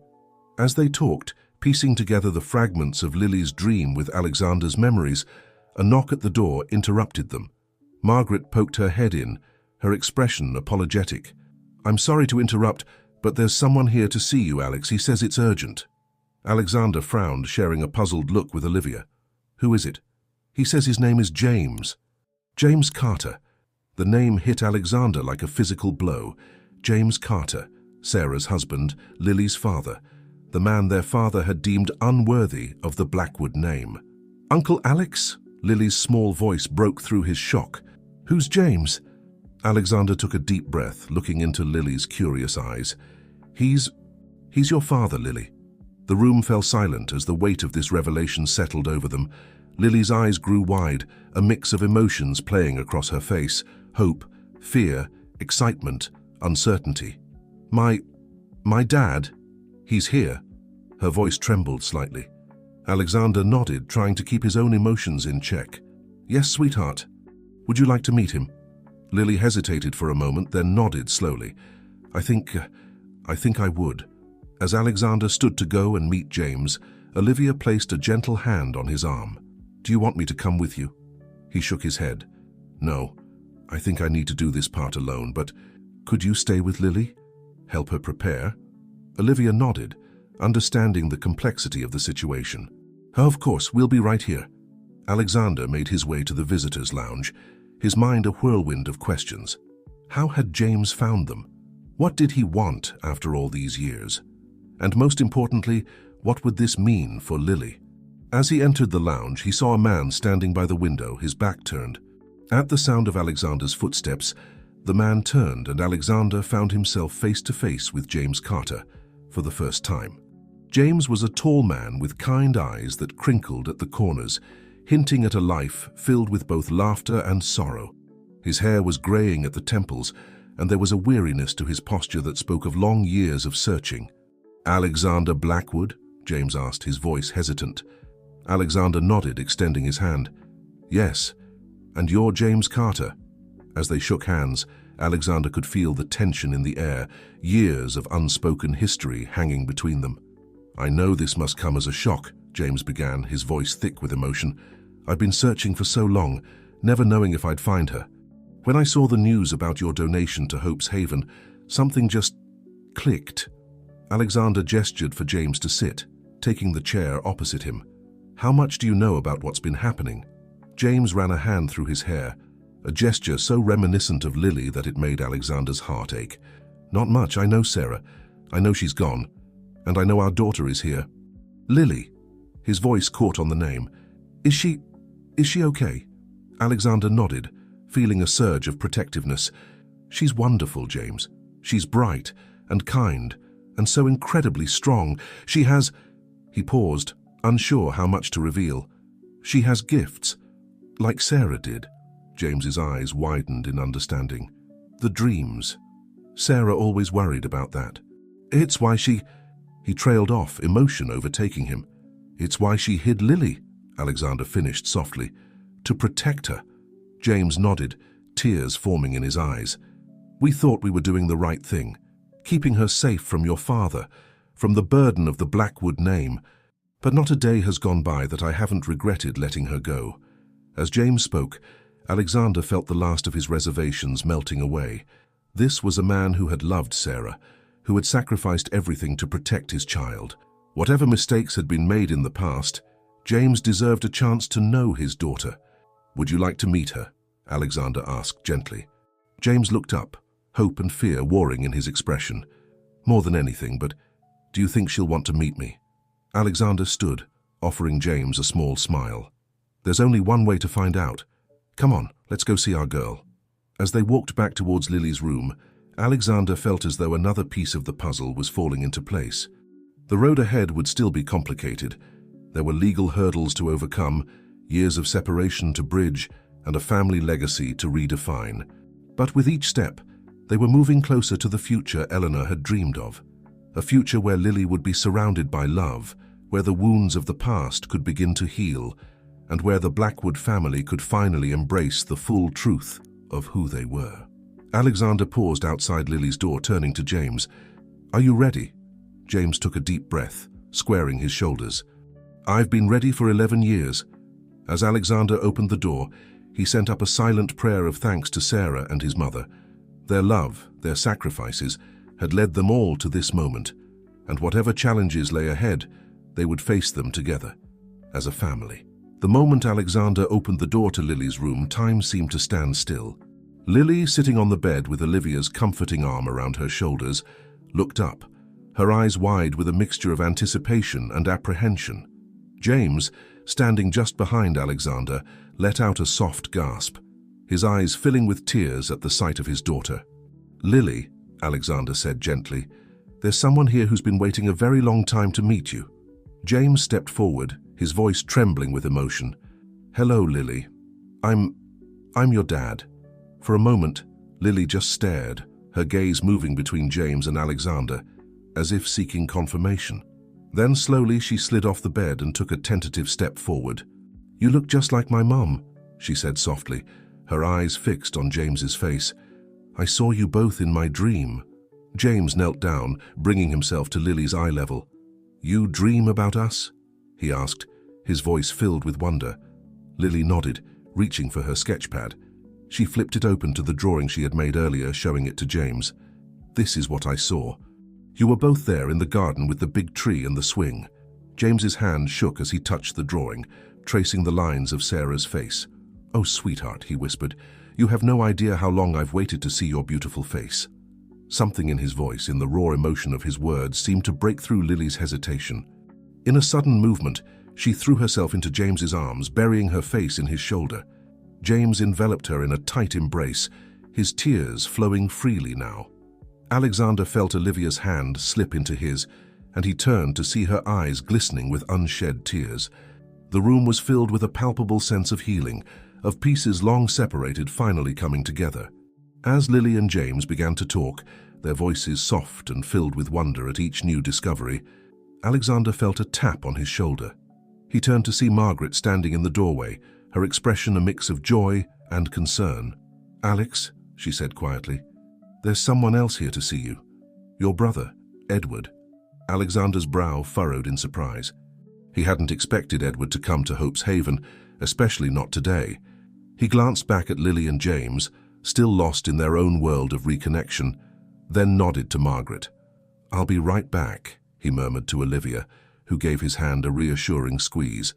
As they talked, piecing together the fragments of Lily's dream with Alexander's memories, a knock at the door interrupted them. Margaret poked her head in, her expression apologetic. "I'm sorry to interrupt, but there's someone here to see you, Alex. He says it's urgent." Alexander frowned, sharing a puzzled look with Olivia. "Who is it?" "He says his name is James." James Carter. The name hit Alexander like a physical blow. James Carter, Sarah's husband, Lily's father, the man their father had deemed unworthy of the Blackwood name. "Uncle Alex?" Lily's small voice broke through his shock. "Who's James?" Alexander took a deep breath, looking into Lily's curious eyes. He's your father, Lily." The room fell silent as the weight of this revelation settled over them. Lily's eyes grew wide, a mix of emotions playing across her face: hope, fear, excitement, uncertainty. My dad? He's here." Her voice trembled slightly. Alexander nodded, trying to keep his own emotions in check. "Yes, sweetheart. Would you like to meet him?" Lily hesitated for a moment, then nodded slowly. I think I would." As Alexander stood to go and meet James, Olivia placed a gentle hand on his arm. "Do you want me to come with you?" He shook his head. "No, I think I need to do this part alone, but could you stay with Lily? Help her prepare?" Olivia nodded, understanding the complexity of the situation. "Of course, we'll be right here." Alexander made his way to the visitors' lounge, his mind a whirlwind of questions. How had James found them? What did he want after all these years? And most importantly, what would this mean for Lily? As he entered the lounge, he saw a man standing by the window, his back turned. At the sound of Alexander's footsteps, the man turned and Alexander found himself face to face with James Carter for the first time. James was a tall man with kind eyes that crinkled at the corners, hinting at a life filled with both laughter and sorrow. His hair was graying at the temples, and there was a weariness to his posture that spoke of long years of searching. "Alexander Blackwood?" James asked, his voice hesitant. Alexander nodded, extending his hand. "Yes, and you're James Carter." As they shook hands, Alexander could feel the tension in the air, years of unspoken history hanging between them. "I know this must come as a shock," James began, his voice thick with emotion. "I've been searching for so long, never knowing if I'd find her. When I saw the news about your donation to Hope's Haven, something just clicked." Alexander gestured for James to sit, taking the chair opposite him. "How much do you know about what's been happening?" James ran a hand through his hair, a gesture so reminiscent of Lily that it made Alexander's heart ache. "Not much. I know Sarah. I know she's gone. And I know our daughter is here." "Lily." His voice caught on the name. Is she okay?" Alexander nodded, feeling a surge of protectiveness. She's wonderful, James. She's bright and kind and so incredibly strong. She has... He paused, unsure how much to reveal. She has gifts, like Sarah did. James's eyes widened in understanding. The dreams. Sarah always worried about that. It's why she... He trailed off, emotion overtaking him. It's why she hid Lily, Alexander finished softly. To protect her. James nodded, tears forming in his eyes. We thought we were doing the right thing, keeping her safe from your father, from the burden of the Blackwood name. But not a day has gone by that I haven't regretted letting her go. As James spoke, Alexander felt the last of his reservations melting away. This was a man who had loved Sarah, who had sacrificed everything to protect his child. Whatever mistakes had been made in the past, James deserved a chance to know his daughter. Would you like to meet her? Alexander asked gently. James looked up, hope and fear warring in his expression. More than anything, but do you think she'll want to meet me? Alexander stood, offering James a small smile. There's only one way to find out. Come on, let's go see our girl. As they walked back towards Lily's room, Alexander felt as though another piece of the puzzle was falling into place. The road ahead would still be complicated. There were legal hurdles to overcome, years of separation to bridge, and a family legacy to redefine. But with each step, they were moving closer to the future Eleanor had dreamed of. A future where Lily would be surrounded by love, where the wounds of the past could begin to heal, and where the Blackwood family could finally embrace the full truth of who they were. Alexander paused outside Lily's door, turning to James. Are you ready? James took a deep breath, squaring his shoulders. I've been ready for 11 years. As Alexander opened the door, he sent up a silent prayer of thanks to Sarah and his mother. Their love, their sacrifices, had led them all to this moment, and whatever challenges lay ahead, they would face them together, as a family. The moment Alexander opened the door to Lily's room, time seemed to stand still. Lily, sitting on the bed with Olivia's comforting arm around her shoulders, looked up, her eyes wide with a mixture of anticipation and apprehension. James, standing just behind Alexander, let out a soft gasp, his eyes filling with tears at the sight of his daughter. Lily, Alexander said gently, there's someone here who's been waiting a very long time to meet you. James stepped forward, his voice trembling with emotion. Hello, Lily. I'm your dad. For a moment, Lily just stared, her gaze moving between James and Alexander, as if seeking confirmation. Then slowly she slid off the bed and took a tentative step forward. You look just like my mum, she said softly, her eyes fixed on James's face. I saw you both in my dream. James knelt down, bringing himself to Lily's eye level. You dream about us? He asked, his voice filled with wonder. Lily nodded, reaching for her sketchpad. She flipped it open to the drawing she had made earlier, showing it to James. This is what I saw. You were both there in the garden with the big tree and the swing. James's hand shook as he touched the drawing, tracing the lines of Sarah's face. Oh, sweetheart, he whispered, you have no idea how long I've waited to see your beautiful face. Something in his voice, in the raw emotion of his words, seemed to break through Lily's hesitation. In a sudden movement, she threw herself into James's arms, burying her face in his shoulder. James enveloped her in a tight embrace, his tears flowing freely now. Alexander felt Olivia's hand slip into his, and he turned to see her eyes glistening with unshed tears. The room was filled with a palpable sense of healing, of pieces long separated finally coming together. As Lily and James began to talk, their voices soft and filled with wonder at each new discovery, Alexander felt a tap on his shoulder. He turned to see Margaret standing in the doorway, her expression a mix of joy and concern. Alex, she said quietly, there's someone else here to see you. Your brother, Edward. Alexander's brow furrowed in surprise. He hadn't expected Edward to come to Hope's Haven, especially not today. He glanced back at Lily and James, still lost in their own world of reconnection, then nodded to Margaret. I'll be right back, he murmured to Olivia, who gave his hand a reassuring squeeze.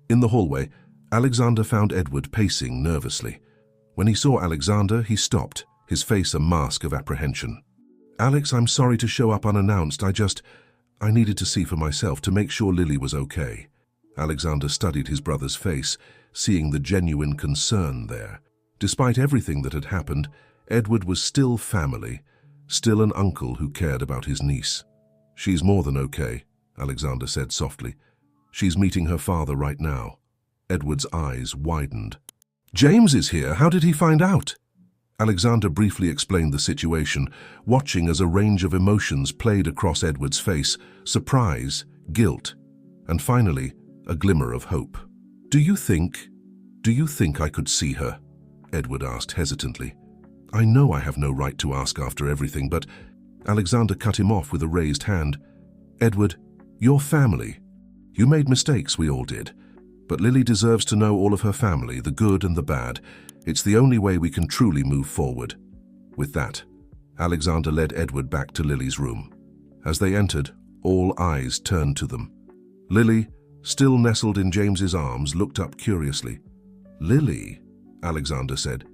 In the hallway, Alexander found Edward pacing nervously. When he saw Alexander, he stopped, his face a mask of apprehension. Alex, I'm sorry to show up unannounced. I needed to see for myself to make sure Lily was okay. Alexander studied his brother's face, seeing the genuine concern there. Despite everything that had happened, Edward was still family, still an uncle who cared about his niece. "She's more than okay," Alexander said softly. "She's meeting her father right now." Edward's eyes widened. "James is here. How did he find out?" Alexander briefly explained the situation, watching as a range of emotions played across Edward's face: surprise, guilt, and finally, a glimmer of hope. Do you think I could see her?" Edward asked hesitantly. "I know I have no right to ask after everything, but—" Alexander cut him off with a raised hand. "Edward, you're family. You made mistakes, we all did. But Lily deserves to know all of her family, the good and the bad. It's the only way we can truly move forward." With that, Alexander led Edward back to Lily's room. As they entered, all eyes turned to them. Lily, still nestled in James's arms, looked up curiously. "Lily," Alexander said,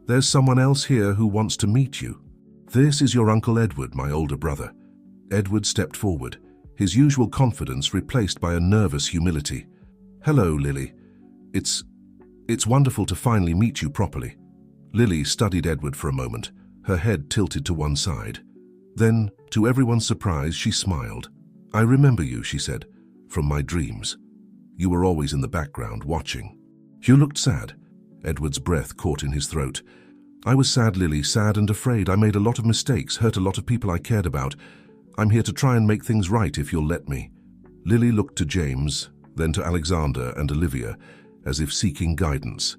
"there's someone else here who wants to meet you. This is your Uncle Edward, my older brother." Edward stepped forward, his usual confidence replaced by a nervous humility. "Hello, Lily. It's wonderful to finally meet you properly." Lily studied Edward for a moment, her head tilted to one side. Then, to everyone's surprise, she smiled. "I remember you," she said, "from my dreams. You were always in the background, watching." "You looked sad." Edward's breath caught in his throat. "I was sad, Lily, sad and afraid. I made a lot of mistakes, hurt a lot of people I cared about. I'm here to try and make things right if you'll let me." Lily looked to James, then to Alexander and Olivia, as if seeking guidance.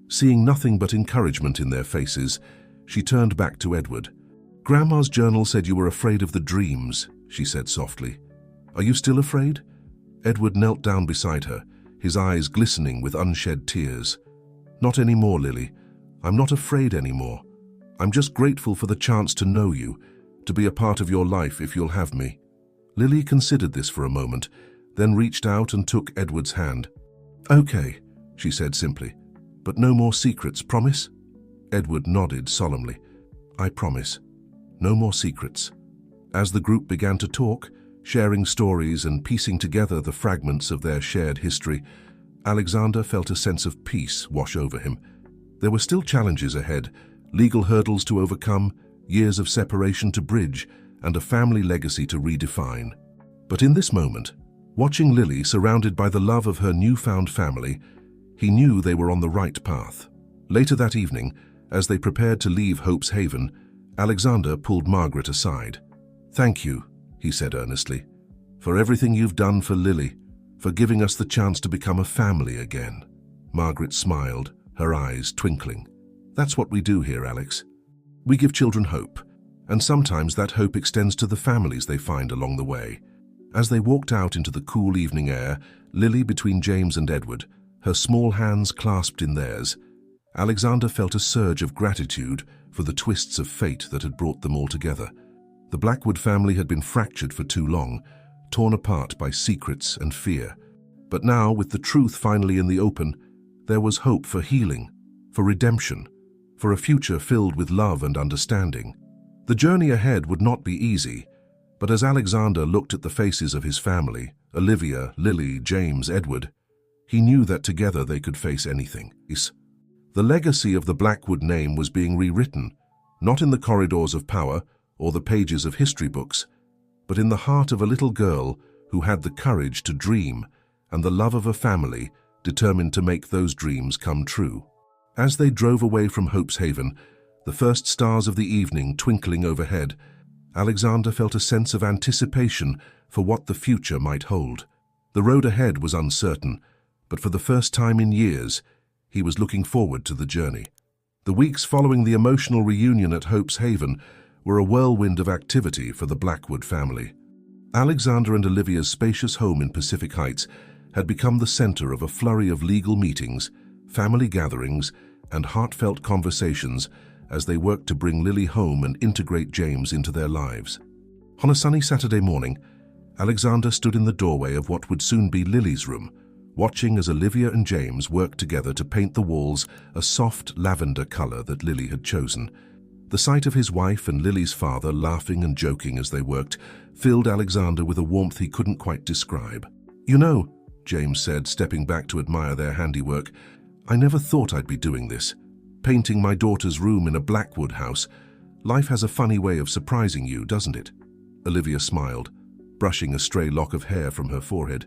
Seeing nothing but encouragement in their faces, she turned back to Edward. "Grandma's journal said you were afraid of the dreams," she said softly. "Are you still afraid?" Edward knelt down beside her, his eyes glistening with unshed tears. "Not anymore, Lily. I'm not afraid anymore. I'm just grateful for the chance to know you, to be a part of your life if you'll have me." Lily considered this for a moment, then reached out and took Edward's hand. "Okay," she said simply, "but no more secrets, promise?" Edward nodded solemnly. "I promise. No more secrets." As the group began to talk, sharing stories and piecing together the fragments of their shared history, Alexander felt a sense of peace wash over him. There were still challenges ahead, legal hurdles to overcome, years of separation to bridge, and a family legacy to redefine. But in this moment, watching Lily surrounded by the love of her newfound family, he knew they were on the right path. Later that evening, as they prepared to leave Hope's Haven, Alexander pulled Margaret aside. "Thank you," he said earnestly, "for everything you've done for Lily, for giving us the chance to become a family again." Margaret smiled, her eyes twinkling. "That's what we do here, Alex. We give children hope, and sometimes that hope extends to the families they find along the way." As they walked out into the cool evening air, Lily between James and Edward, her small hands clasped in theirs, Alexander felt a surge of gratitude for the twists of fate that had brought them all together. The Blackwood family had been fractured for too long, torn apart by secrets and fear. But now, with the truth finally in the open, there was hope for healing, for redemption, for a future filled with love and understanding. The journey ahead would not be easy, but as Alexander looked at the faces of his family, Olivia, Lily, James, Edward, he knew that together they could face anything. The legacy of the Blackwood name was being rewritten, not in the corridors of power or the pages of history books, but in the heart of a little girl who had the courage to dream and the love of a family determined to make those dreams come true. As they drove away from Hope's Haven, the first stars of the evening twinkling overhead, Alexander felt a sense of anticipation for what the future might hold. The road ahead was uncertain, but for the first time in years, he was looking forward to the journey. The weeks following the emotional reunion at Hope's Haven were a whirlwind of activity for the Blackwood family. Alexander and Olivia's spacious home in Pacific Heights had become the center of a flurry of legal meetings, family gatherings, and heartfelt conversations as they worked to bring Lily home and integrate James into their lives. On a sunny Saturday morning, Alexander stood in the doorway of what would soon be Lily's room, watching as Olivia and James worked together to paint the walls a soft lavender color that Lily had chosen. The sight of his wife and Lily's father laughing and joking as they worked filled Alexander with a warmth he couldn't quite describe. "You know," James said, stepping back to admire their handiwork, I never thought I'd be doing this. Painting my daughter's room in a Blackwood house. Life has a funny way of surprising you, doesn't it? Olivia smiled, brushing a stray lock of hair from her forehead.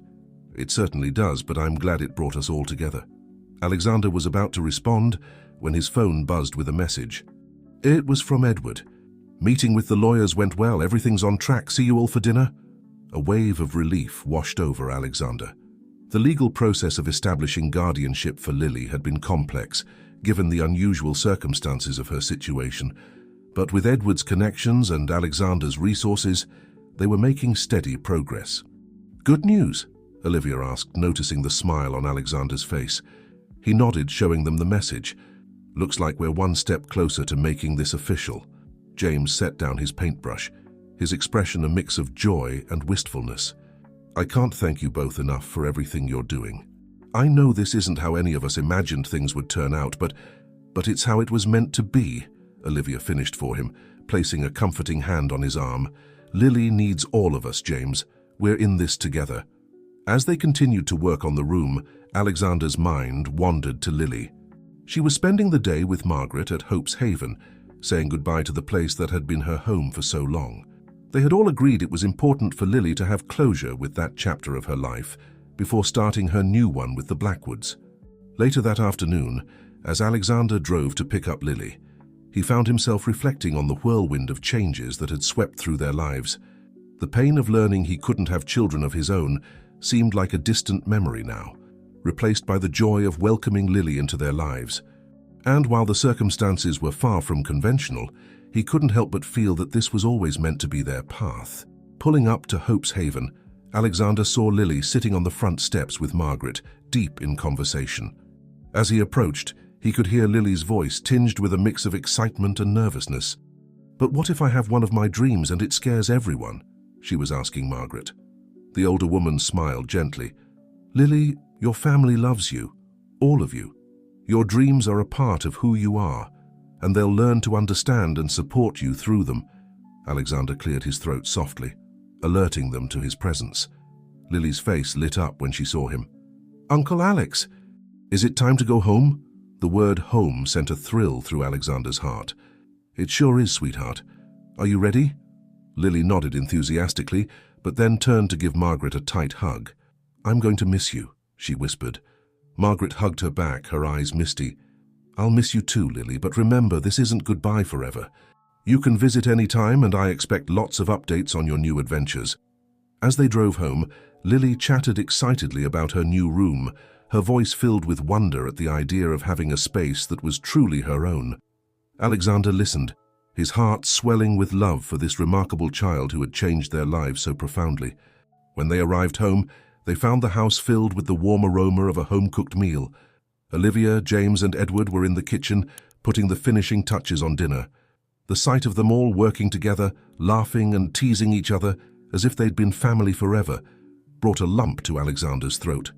It certainly does, but I'm glad it brought us all together. Alexander was about to respond when his phone buzzed with a message. It was from Edward. Meeting with the lawyers went well, everything's on track, see you all for dinner? A wave of relief washed over Alexander. The legal process of establishing guardianship for Lily had been complex, given the unusual circumstances of her situation. But with Edward's connections and Alexander's resources, they were making steady progress. Good news? Olivia asked, noticing the smile on Alexander's face. He nodded, showing them the message. Looks like we're one step closer to making this official. James set down his paintbrush, his expression a mix of joy and wistfulness. I can't thank you both enough for everything you're doing. I know this isn't how any of us imagined things would turn out, but it's how it was meant to be, Olivia finished for him, placing a comforting hand on his arm. Lily needs all of us, James. We're in this together. As they continued to work on the room, Alexander's mind wandered to Lily. She was spending the day with Margaret at Hope's Haven, saying goodbye to the place that had been her home for so long. They had all agreed it was important for Lily to have closure with that chapter of her life before starting her new one with the Blackwoods. Later that afternoon, as Alexander drove to pick up Lily, he found himself reflecting on the whirlwind of changes that had swept through their lives. The pain of learning he couldn't have children of his own seemed like a distant memory now, replaced by the joy of welcoming Lily into their lives. And while the circumstances were far from conventional, he couldn't help but feel that this was always meant to be their path. Pulling up to Hope's Haven, Alexander saw Lily sitting on the front steps with Margaret, deep in conversation. As he approached, he could hear Lily's voice tinged with a mix of excitement and nervousness. "But what if I have one of my dreams and it scares everyone?" she was asking Margaret. The older woman smiled gently. "Lily, your family loves you, all of you. Your dreams are a part of who you are, and they'll learn to understand and support you through them." Alexander cleared his throat softly, alerting them to his presence. Lily's face lit up when she saw him. "Uncle Alex, is it time to go home?" The word home sent a thrill through Alexander's heart. "It sure is, sweetheart. Are you ready?" Lily nodded enthusiastically, but then turned to give Margaret a tight hug. "I'm going to miss you," she whispered. Margaret hugged her back, her eyes misty. "I'll miss you too, Lily, but remember, this isn't goodbye forever. You can visit any time, and I expect lots of updates on your new adventures." As they drove home, Lily chatted excitedly about her new room, her voice filled with wonder at the idea of having a space that was truly her own. Alexander listened, his heart swelling with love for this remarkable child who had changed their lives so profoundly. When they arrived home, they found the house filled with the warm aroma of a home-cooked meal. Olivia, James, and Edward were in the kitchen, putting the finishing touches on dinner. The sight of them all working together, laughing and teasing each other as if they'd been family forever, brought a lump to Alexander's throat.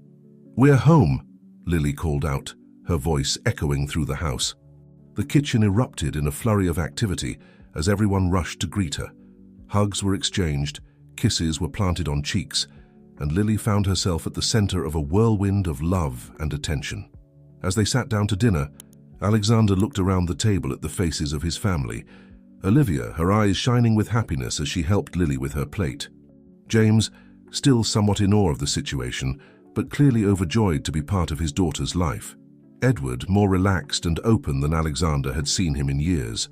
"We're home," Lily called out, her voice echoing through the house. The kitchen erupted in a flurry of activity as everyone rushed to greet her. Hugs were exchanged, kisses were planted on cheeks, and Lily found herself at the center of a whirlwind of love and attention. As they sat down to dinner, Alexander looked around the table at the faces of his family. Olivia, her eyes shining with happiness as she helped Lily with her plate. James, still somewhat in awe of the situation, but clearly overjoyed to be part of his daughter's life. Edward, more relaxed and open than Alexander had seen him in years.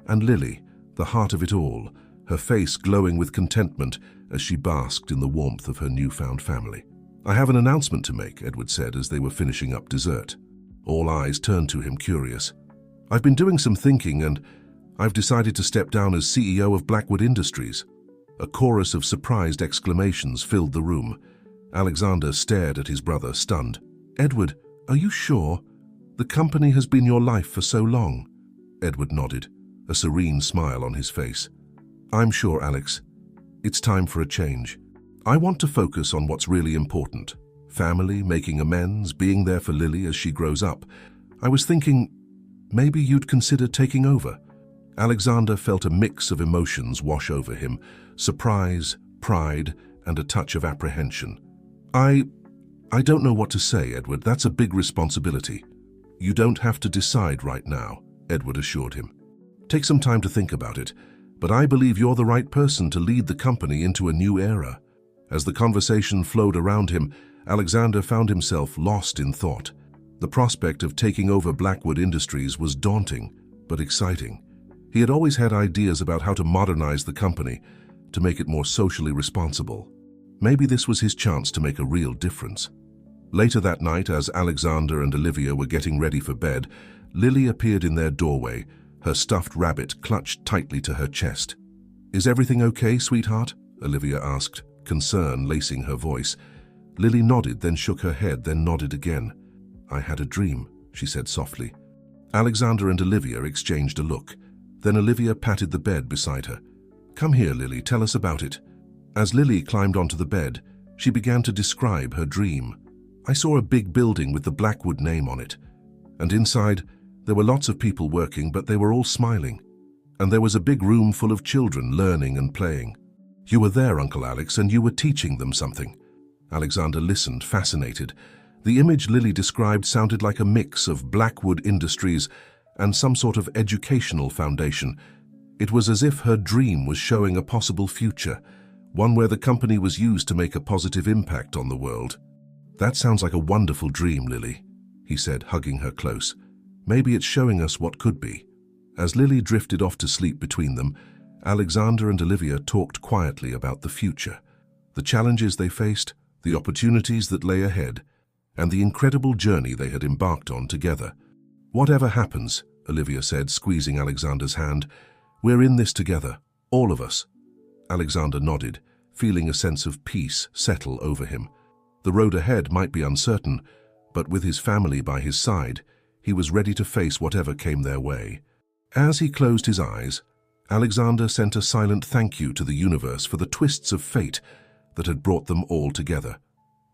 And Lily, the heart of it all, her face glowing with contentment as she basked in the warmth of her newfound family. "I have an announcement to make," Edward said as they were finishing up dessert. All eyes turned to him, curious. "I've been doing some thinking, and I've decided to step down as CEO of Blackwood Industries." A chorus of surprised exclamations filled the room. Alexander stared at his brother, stunned. "Edward, are you sure? The company has been your life for so long." Edward nodded, a serene smile on his face. "I'm sure, Alex. It's time for a change. I want to focus on what's really important. Family, making amends, being there for Lily as she grows up. I was thinking, maybe you'd consider taking over." Alexander felt a mix of emotions wash over him, surprise, pride, and a touch of apprehension. I don't know what to say, Edward. That's a big responsibility." You don't have to decide right now, Edward assured him. Take some time to think about it, but I believe you're the right person to lead the company into a new era. As the conversation flowed around him, Alexander found himself lost in thought. The prospect of taking over Blackwood Industries was daunting, but exciting. He had always had ideas about how to modernize the company, to make it more socially responsible. Maybe this was his chance to make a real difference. Later that night, as Alexander and Olivia were getting ready for bed, Lily appeared in their doorway, her stuffed rabbit clutched tightly to her chest. "Is everything okay, sweetheart?" Olivia asked, concern lacing her voice. Lily nodded, then shook her head, then nodded again. "I had a dream," she said softly. Alexander and Olivia exchanged a look. Then Olivia patted the bed beside her. "Come here, Lily, tell us about it." As Lily climbed onto the bed, she began to describe her dream. "I saw a big building with the Blackwood name on it. And inside, there were lots of people working, but they were all smiling. And there was a big room full of children learning and playing. You were there, Uncle Alex, and you were teaching them something." Alexander listened, fascinated. The image Lily described sounded like a mix of Blackwood Industries and some sort of educational foundation. It was as if her dream was showing a possible future, one where the company was used to make a positive impact on the world. "That sounds like a wonderful dream, Lily," he said, hugging her close. "Maybe it's showing us what could be." As Lily drifted off to sleep between them, Alexander and Olivia talked quietly about the future, the challenges they faced, the opportunities that lay ahead, and the incredible journey they had embarked on together. "Whatever happens," Olivia said, squeezing Alexander's hand, "we're in this together, all of us." Alexander nodded, feeling a sense of peace settle over him. The road ahead might be uncertain, but with his family by his side, he was ready to face whatever came their way. As he closed his eyes, Alexander sent a silent thank you to the universe for the twists of fate that had brought them all together.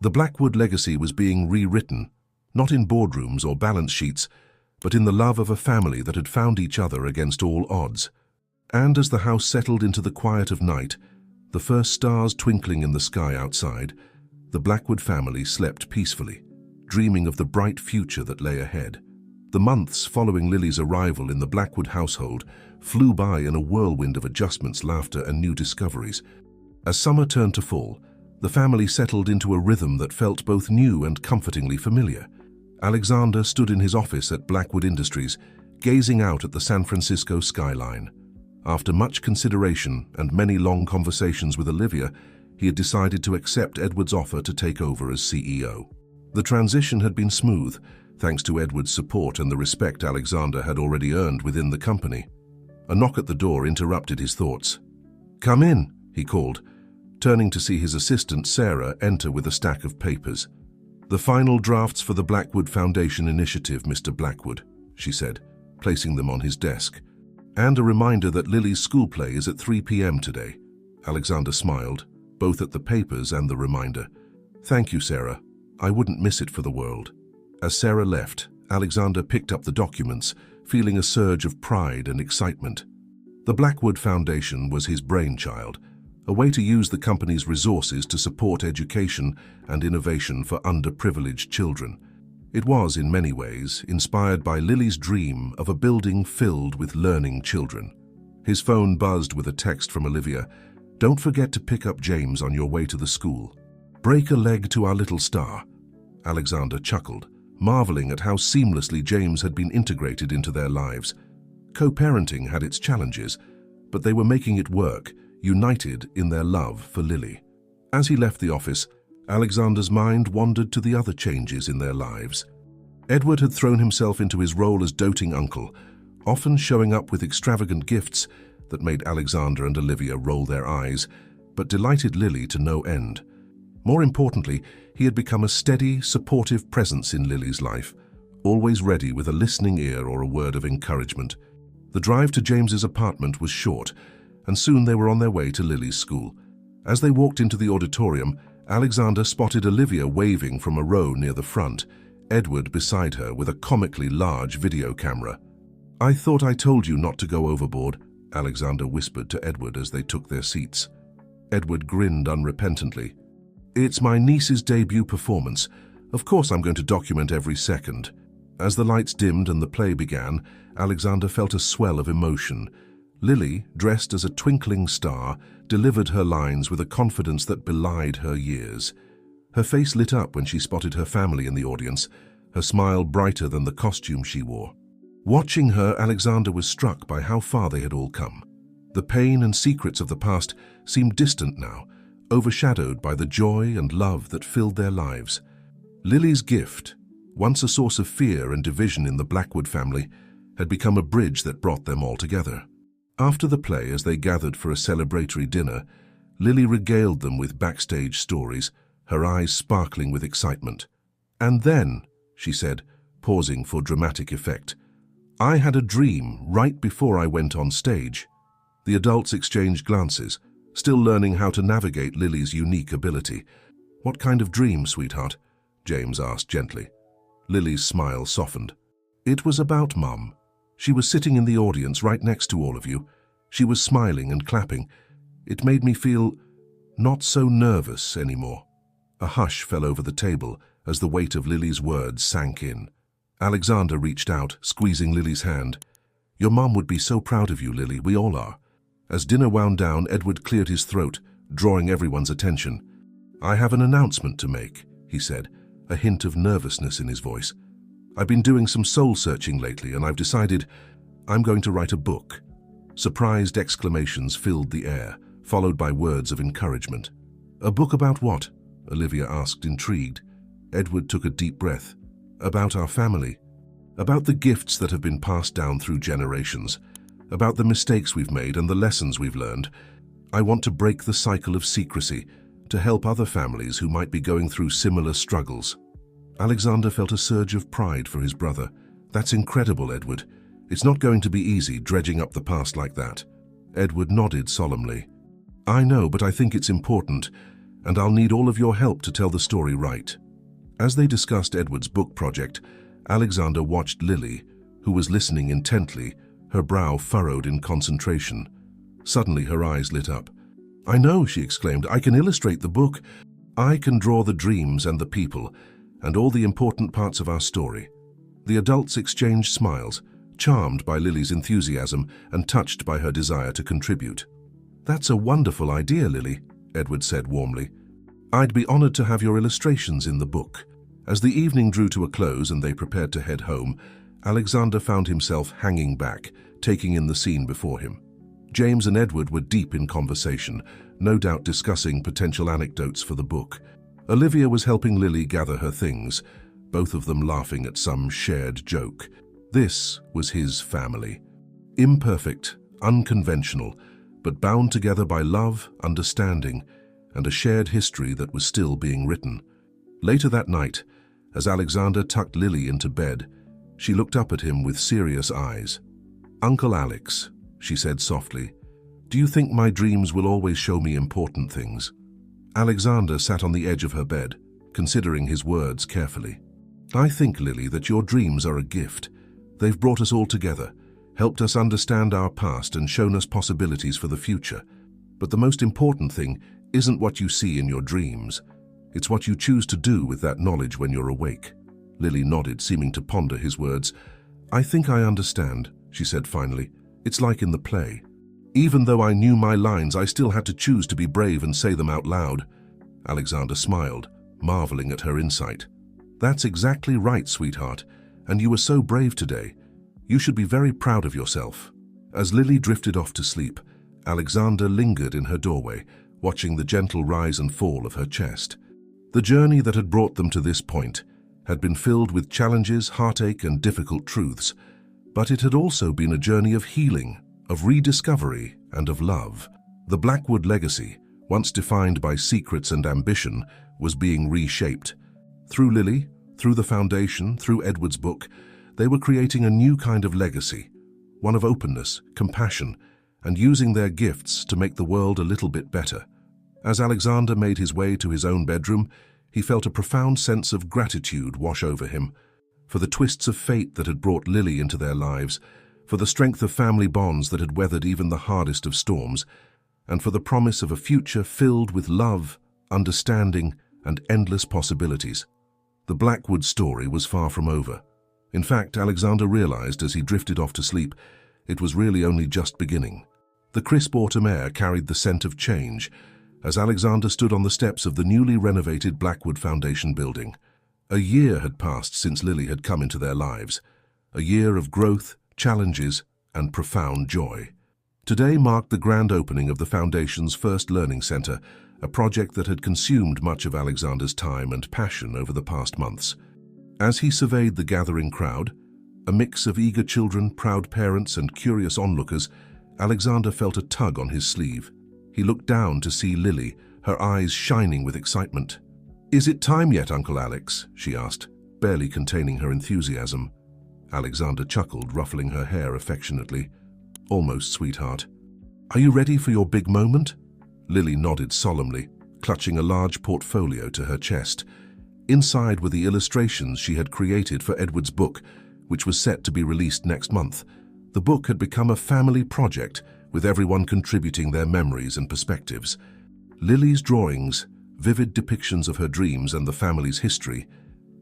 The Blackwood legacy was being rewritten, not in boardrooms or balance sheets, but in the love of a family that had found each other against all odds. And as the house settled into the quiet of night, the first stars twinkling in the sky outside, the Blackwood family slept peacefully, dreaming of the bright future that lay ahead. The months following Lily's arrival in the Blackwood household flew by in a whirlwind of adjustments, laughter, and new discoveries. As summer turned to fall, the family settled into a rhythm that felt both new and comfortingly familiar. Alexander stood in his office at Blackwood Industries, gazing out at the San Francisco skyline. After much consideration and many long conversations with Olivia, he had decided to accept Edward's offer to take over as CEO. The transition had been smooth, thanks to Edward's support and the respect Alexander had already earned within the company. A knock at the door interrupted his thoughts. "Come in," he called, turning to see his assistant Sarah enter with a stack of papers. "The final drafts for the Blackwood Foundation initiative, Mr. Blackwood," she said, placing them on his desk. "And a reminder that Lily's school play is at 3 p.m. today." Alexander smiled, both at the papers and the reminder. "Thank you, Sarah. I wouldn't miss it for the world." As Sarah left, Alexander picked up the documents, feeling a surge of pride and excitement. The Blackwood Foundation was his brainchild, a way to use the company's resources to support education and innovation for underprivileged children. It was, in many ways, inspired by Lily's dream of a building filled with learning children. His phone buzzed with a text from Olivia. "Don't forget to pick up James on your way to the school. Break a leg to our little star." Alexander chuckled, marveling at how seamlessly James had been integrated into their lives. Co-parenting had its challenges, but they were making it work, united in their love for Lily. As he left the office, Alexander's mind wandered to the other changes in their lives. Edward had thrown himself into his role as doting uncle, often showing up with extravagant gifts that made Alexander and Olivia roll their eyes, but delighted Lily to no end. More importantly, he had become a steady, supportive presence in Lily's life, always ready with a listening ear or a word of encouragement. The drive to James's apartment was short, and soon they were on their way to Lily's school. As they walked into the auditorium, Alexander spotted Olivia waving from a row near the front, Edward beside her with a comically large video camera. "I thought I told you not to go overboard," Alexander whispered to Edward as they took their seats. Edward grinned unrepentantly. "It's my niece's debut performance. Of course I'm going to document every second." As the lights dimmed and the play began, Alexander felt a swell of emotion. Lily, dressed as a twinkling star, delivered her lines with a confidence that belied her years. Her face lit up when she spotted her family in the audience, her smile brighter than the costume she wore. Watching her, Alexander was struck by how far they had all come. The pain and secrets of the past seemed distant now, overshadowed by the joy and love that filled their lives. Lily's gift, once a source of fear and division in the Blackwood family, had become a bridge that brought them all together. After the play, as they gathered for a celebratory dinner, Lily regaled them with backstage stories, her eyes sparkling with excitement. "And then," she said, pausing for dramatic effect, "I had a dream right before I went on stage." The adults exchanged glances, still learning how to navigate Lily's unique ability. "What kind of dream, sweetheart?" James asked gently. Lily's smile softened. "It was about Mum. She was sitting in the audience right next to all of you. She was smiling and clapping. It made me feel not so nervous anymore." A hush fell over the table as the weight of Lily's words sank in. Alexander reached out, squeezing Lily's hand. "Your mum would be so proud of you, Lily. We all are." As dinner wound down, Edward cleared his throat, drawing everyone's attention. "I have an announcement to make," he said, a hint of nervousness in his voice. "I've been doing some soul-searching lately, and I've decided I'm going to write a book." Surprised exclamations filled the air, followed by words of encouragement. "A book about what?" Olivia asked, intrigued. Edward took a deep breath. "About our family. About the gifts that have been passed down through generations. About the mistakes we've made and the lessons we've learned. I want to break the cycle of secrecy, to help other families who might be going through similar struggles." Alexander felt a surge of pride for his brother. "That's incredible, Edward. It's not going to be easy dredging up the past like that." Edward nodded solemnly. "I know, but I think it's important, and I'll need all of your help to tell the story right." As they discussed Edward's book project, Alexander watched Lily, who was listening intently, her brow furrowed in concentration. Suddenly her eyes lit up. "I know," she exclaimed. "I can illustrate the book. I can draw the dreams and the people, and all the important parts of our story." The adults exchanged smiles, charmed by Lily's enthusiasm and touched by her desire to contribute. "That's a wonderful idea, Lily," Edward said warmly. "I'd be honored to have your illustrations in the book." As the evening drew to a close and they prepared to head home, Alexander found himself hanging back, taking in the scene before him. James and Edward were deep in conversation, no doubt discussing potential anecdotes for the book. Olivia was helping Lily gather her things, both of them laughing at some shared joke. This was his family. Imperfect, unconventional, but bound together by love, understanding, and a shared history that was still being written. Later that night, as Alexander tucked Lily into bed, she looked up at him with serious eyes. "Uncle Alex," she said softly, "do you think my dreams will always show me important things?" Alexander sat on the edge of her bed, considering his words carefully. "I think, Lily, that your dreams are a gift. They've brought us all together, helped us understand our past and shown us possibilities for the future. But the most important thing isn't what you see in your dreams. It's what you choose to do with that knowledge when you're awake." Lily nodded, seeming to ponder his words. "I think I understand," she said finally. "It's like in the play. Even though I knew my lines, I still had to choose to be brave and say them out loud." Alexander smiled, marveling at her insight. "That's exactly right, sweetheart, and you were so brave today. You should be very proud of yourself." As Lily drifted off to sleep, Alexander lingered in her doorway, watching the gentle rise and fall of her chest. The journey that had brought them to this point had been filled with challenges, heartache, and difficult truths, but it had also been a journey of healing, of rediscovery, and of love. The Blackwood legacy, once defined by secrets and ambition, was being reshaped. Through Lily, through the foundation, through Edward's book, they were creating a new kind of legacy, one of openness, compassion, and using their gifts to make the world a little bit better. As Alexander made his way to his own bedroom, he felt a profound sense of gratitude wash over him, for the twists of fate that had brought Lily into their lives, for the strength of family bonds that had weathered even the hardest of storms, and for the promise of a future filled with love, understanding, and endless possibilities. The Blackwood story was far from over. In fact, Alexander realized as he drifted off to sleep, it was really only just beginning. The crisp autumn air carried the scent of change as Alexander stood on the steps of the newly renovated Blackwood Foundation building. A year had passed since Lily had come into their lives, a year of growth, challenges, and profound joy. Today marked the grand opening of the Foundation's first learning center, a project that had consumed much of Alexander's time and passion over the past months. As he surveyed the gathering crowd, a mix of eager children, proud parents, and curious onlookers, Alexander felt a tug on his sleeve. He looked down to see Lily, her eyes shining with excitement. "Is it time yet, Uncle Alex?" she asked, barely containing her enthusiasm. Alexander chuckled, ruffling her hair affectionately. "Almost, sweetheart. Are you ready for your big moment?" Lily nodded solemnly, clutching a large portfolio to her chest. Inside were the illustrations she had created for Edward's book, which was set to be released next month. The book had become a family project, with everyone contributing their memories and perspectives. Lily's drawings, vivid depictions of her dreams and the family's history,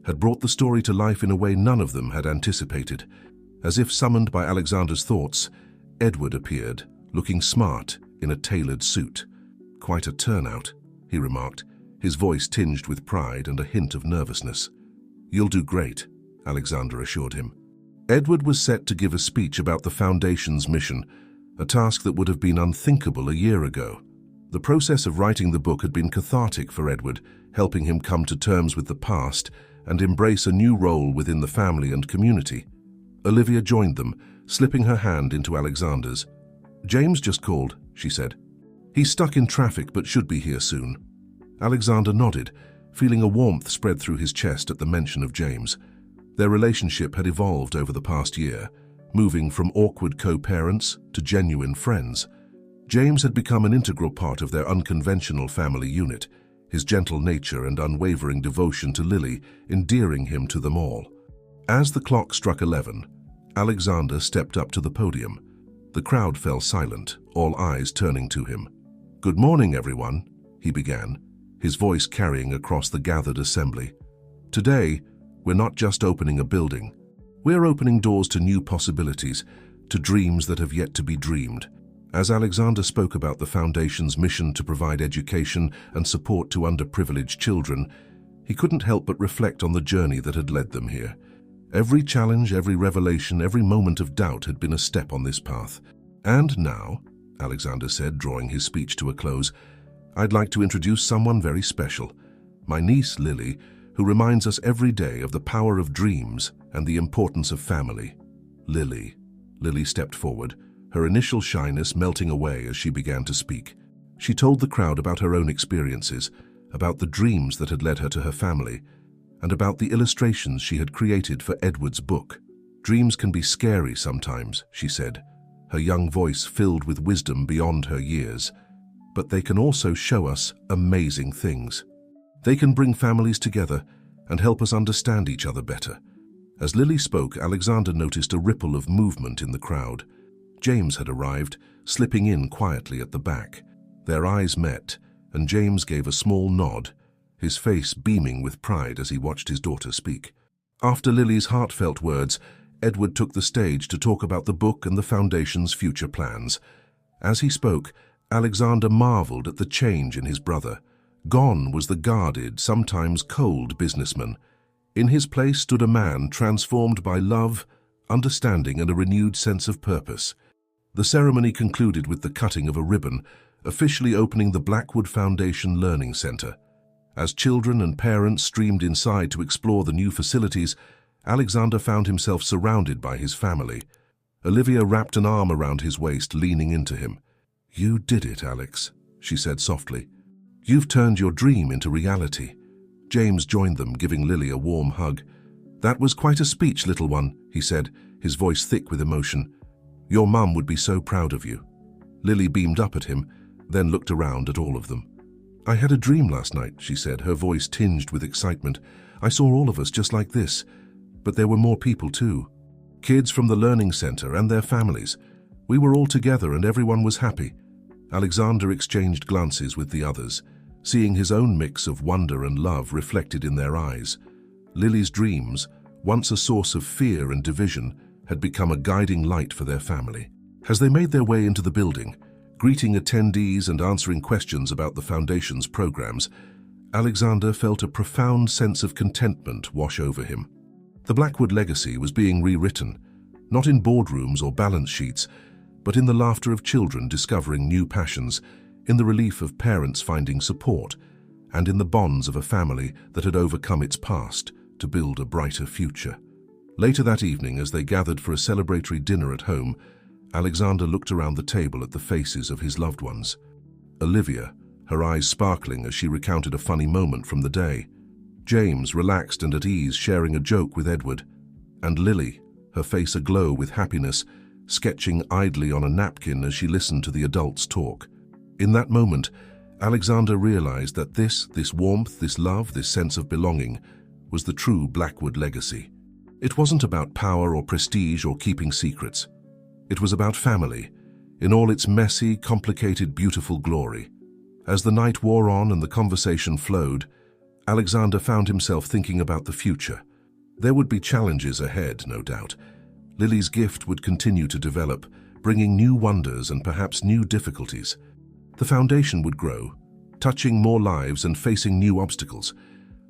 had brought the story to life in a way none of them had anticipated. As if summoned by Alexander's thoughts, Edward appeared, looking smart in a tailored suit. "Quite a turnout," he remarked, his voice tinged with pride and a hint of nervousness. "You'll do great," Alexander assured him. Edward was set to give a speech about the Foundation's mission, a task that would have been unthinkable a year ago. The process of writing the book had been cathartic for Edward, helping him come to terms with the past and embrace a new role within the family and community. Olivia joined them, slipping her hand into Alexander's. "James just called," she said. "He's stuck in traffic but should be here soon." Alexander nodded, feeling a warmth spread through his chest at the mention of James. Their relationship had evolved over the past year, moving from awkward co-parents to genuine friends. James had become an integral part of their unconventional family unit, his gentle nature and unwavering devotion to Lily endearing him to them all. As the clock struck 11, Alexander stepped up to the podium. The crowd fell silent, all eyes turning to him. "Good morning, everyone," he began, his voice carrying across the gathered assembly. "Today, we're not just opening a building. We're opening doors to new possibilities, to dreams that have yet to be dreamed." As Alexander spoke about the Foundation's mission to provide education and support to underprivileged children, he couldn't help but reflect on the journey that had led them here. Every challenge, every revelation, every moment of doubt had been a step on this path. "And now," Alexander said, drawing his speech to a close, "I'd like to introduce someone very special, my niece Lily, who reminds us every day of the power of dreams and the importance of family." "Lily." Lily stepped forward, her initial shyness melting away as she began to speak. She told the crowd about her own experiences, about the dreams that had led her to her family, and about the illustrations she had created for Edward's book. "Dreams can be scary sometimes," she said, her young voice filled with wisdom beyond her years. "But they can also show us amazing things. They can bring families together and help us understand each other better." As Lily spoke, Alexander noticed a ripple of movement in the crowd. James had arrived, slipping in quietly at the back. Their eyes met, and James gave a small nod, his face beaming with pride as he watched his daughter speak. After Lily's heartfelt words, Edward took the stage to talk about the book and the Foundation's future plans. As he spoke, Alexander marveled at the change in his brother. Gone was the guarded, sometimes cold businessman. In his place stood a man transformed by love, understanding, and a renewed sense of purpose. The ceremony concluded with the cutting of a ribbon, officially opening the Blackwood Foundation Learning Center. As children and parents streamed inside to explore the new facilities, Alexander found himself surrounded by his family. Olivia wrapped an arm around his waist, leaning into him. "You did it, Alex," she said softly. "You've turned your dream into reality." James joined them, giving Lily a warm hug. "That was quite a speech, little one," he said, his voice thick with emotion. "Your mum would be so proud of you." Lily beamed up at him, then looked around at all of them. "I had a dream last night," she said, her voice tinged with excitement. "I saw all of us just like this, but there were more people too. Kids from the learning center and their families. We were all together and everyone was happy." Alexander exchanged glances with the others, seeing his own mix of wonder and love reflected in their eyes. Lily's dreams, once a source of fear and division, had become a guiding light for their family. As they made their way into the building, greeting attendees and answering questions about the Foundation's programs, Alexander felt a profound sense of contentment wash over him. The Blackwood legacy was being rewritten, not in boardrooms or balance sheets, but in the laughter of children discovering new passions, in the relief of parents finding support, and in the bonds of a family that had overcome its past to build a brighter future. Later that evening, as they gathered for a celebratory dinner at home, Alexander looked around the table at the faces of his loved ones. Olivia, her eyes sparkling as she recounted a funny moment from the day. James, relaxed and at ease, sharing a joke with Edward. And Lily, her face aglow with happiness, sketching idly on a napkin as she listened to the adults talk. In that moment, Alexander realized that this warmth, this love, this sense of belonging was the true Blackwood legacy. It wasn't about power or prestige or keeping secrets. It was about family, in all its messy, complicated, beautiful glory. As the night wore on and the conversation flowed, Alexander found himself thinking about the future. There would be challenges ahead, no doubt. Lily's gift would continue to develop, bringing new wonders and perhaps new difficulties. The Foundation would grow, touching more lives and facing new obstacles.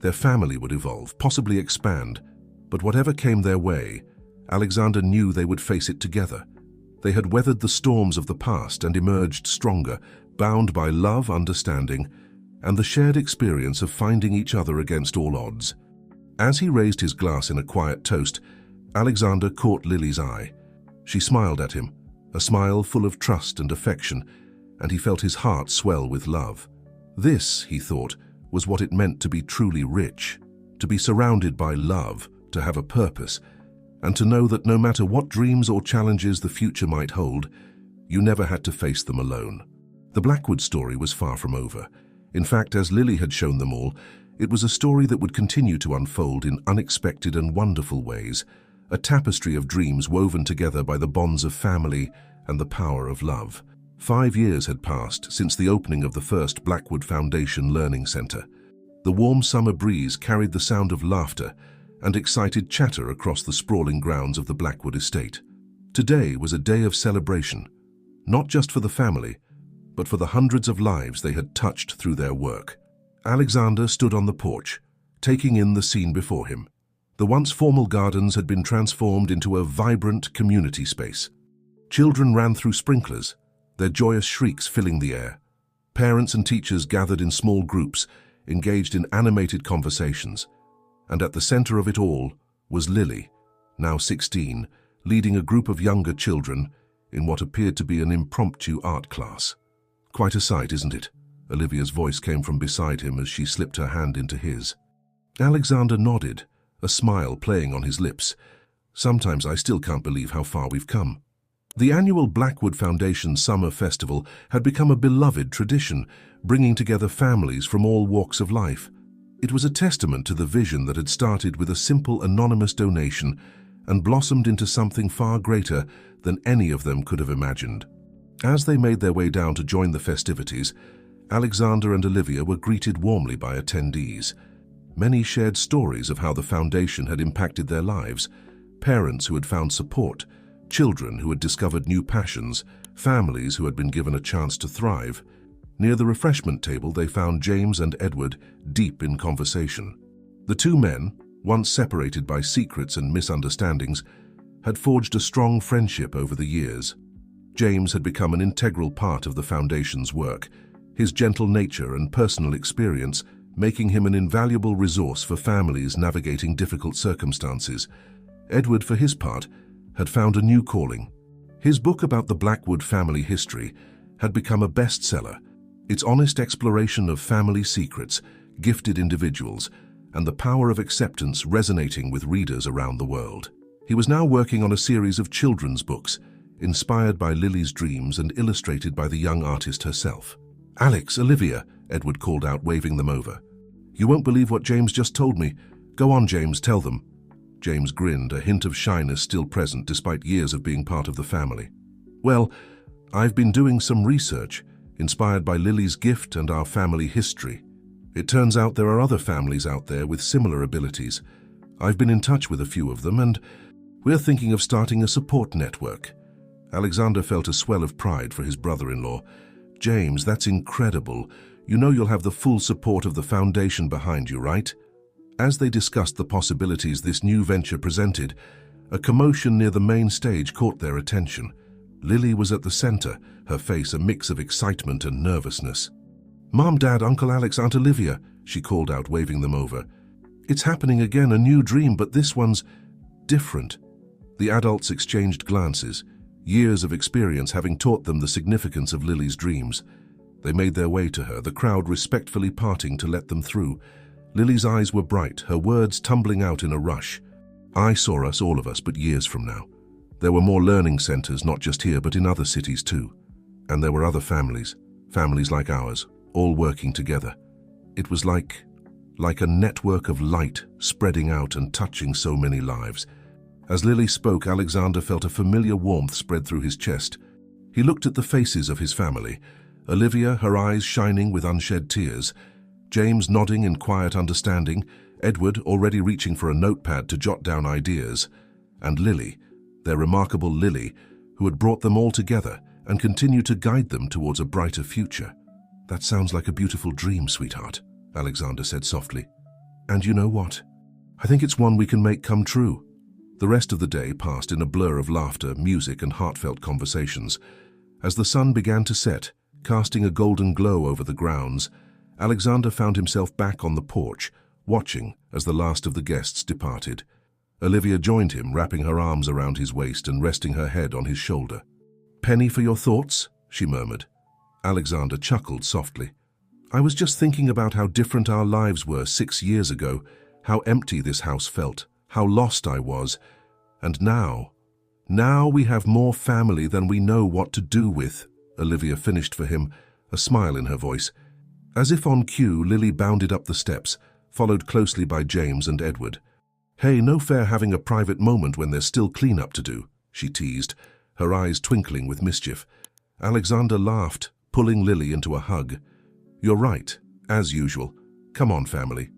Their family would evolve, possibly expand, but whatever came their way, Alexander knew they would face it together. They had weathered the storms of the past and emerged stronger, bound by love, understanding, and the shared experience of finding each other against all odds. As he raised his glass in a quiet toast, Alexander caught Lily's eye. She smiled at him, a smile full of trust and affection, and he felt his heart swell with love. This, he thought, was what it meant to be truly rich, to be surrounded by love, to have a purpose, and to know that no matter what dreams or challenges the future might hold, you never had to face them alone. The Blackwood story was far from over. In fact, as Lily had shown them all, it was a story that would continue to unfold in unexpected and wonderful ways, a tapestry of dreams woven together by the bonds of family and the power of love. 5 years had passed since the opening of the first Blackwood Foundation Learning Center. The warm summer breeze carried the sound of laughter and excited chatter across the sprawling grounds of the Blackwood estate. Today was a day of celebration, not just for the family, but for the hundreds of lives they had touched through their work. Alexander stood on the porch, taking in the scene before him. The once formal gardens had been transformed into a vibrant community space. Children ran through sprinklers, their joyous shrieks filling the air. Parents and teachers gathered in small groups, engaged in animated conversations. And at the center of it all was Lily, now 16, leading a group of younger children in what appeared to be an impromptu art class. Quite a sight, isn't it? Olivia's voice came from beside him as she slipped her hand into his. Alexander nodded, a smile playing on his lips. Sometimes I still can't believe how far we've come. The annual Blackwood Foundation Summer Festival had become a beloved tradition, bringing together families from all walks of life. It was a testament to the vision that had started with a simple anonymous donation and blossomed into something far greater than any of them could have imagined. As they made their way down to join the festivities, Alexander and Olivia were greeted warmly by attendees. Many shared stories of how the foundation had impacted their lives, parents who had found support, children who had discovered new passions, families who had been given a chance to thrive. Near the refreshment table, they found James and Edward deep in conversation. The two men, once separated by secrets and misunderstandings, had forged a strong friendship over the years. James had become an integral part of the Foundation's work, his gentle nature and personal experience making him an invaluable resource for families navigating difficult circumstances. Edward, for his part, had found a new calling. His book about the Blackwood family history had become a bestseller, its honest exploration of family secrets, gifted individuals, and the power of acceptance resonating with readers around the world. He was now working on a series of children's books, inspired by Lily's dreams and illustrated by the young artist herself. "Alex, Olivia," Edward called out, waving them over. "You won't believe what James just told me. Go on, James, tell them." James grinned, a hint of shyness still present despite years of being part of the family. "Well, I've been doing some research, inspired by Lily's gift and our family history. It turns out there are other families out there with similar abilities. I've been in touch with a few of them, and we're thinking of starting a support network. Alexander felt a swell of pride for his brother-in-law. James, that's incredible. You know you'll have the full support of the foundation behind you, right? As they discussed the possibilities this new venture presented, a commotion near the main stage caught their attention. Lily was at the center, her face a mix of excitement and nervousness. "Mom, Dad, Uncle Alex, Aunt Olivia," she called out, waving them over. "It's happening again, a new dream, but this one's different." The adults exchanged glances, years of experience having taught them the significance of Lily's dreams. They made their way to her, the crowd respectfully parting to let them through. Lily's eyes were bright, her words tumbling out in a rush. "I saw us, all of us, but years from now. There were more learning centers, not just here, but in other cities too. And there were other families like ours, all working together. It was like a network of light spreading out and touching so many lives." As Lily spoke, Alexander felt a familiar warmth spread through his chest. He looked at the faces of his family. Olivia, her eyes shining with unshed tears. James nodding in quiet understanding. Edward already reaching for a notepad to jot down ideas. And Lily, their remarkable Lily, who had brought them all together and continued to guide them towards a brighter future. "That sounds like a beautiful dream, sweetheart," Alexander said softly. "And you know what? I think it's one we can make come true." The rest of the day passed in a blur of laughter, music, and heartfelt conversations. As the sun began to set, casting a golden glow over the grounds, Alexander found himself back on the porch, watching as the last of the guests departed. Olivia joined him, wrapping her arms around his waist and resting her head on his shoulder. "Penny for your thoughts?" she murmured. Alexander chuckled softly. "I was just thinking about how different our lives were 6 years ago, how empty this house felt, how lost I was. And now we have more family than we know what to do with," Olivia finished for him, a smile in her voice. As if on cue, Lily bounded up the steps, followed closely by James and Edward. "Hey, no fair having a private moment when there's still cleanup to do," she teased, her eyes twinkling with mischief. Alexander laughed, pulling Lily into a hug. "You're right, as usual. Come on, family.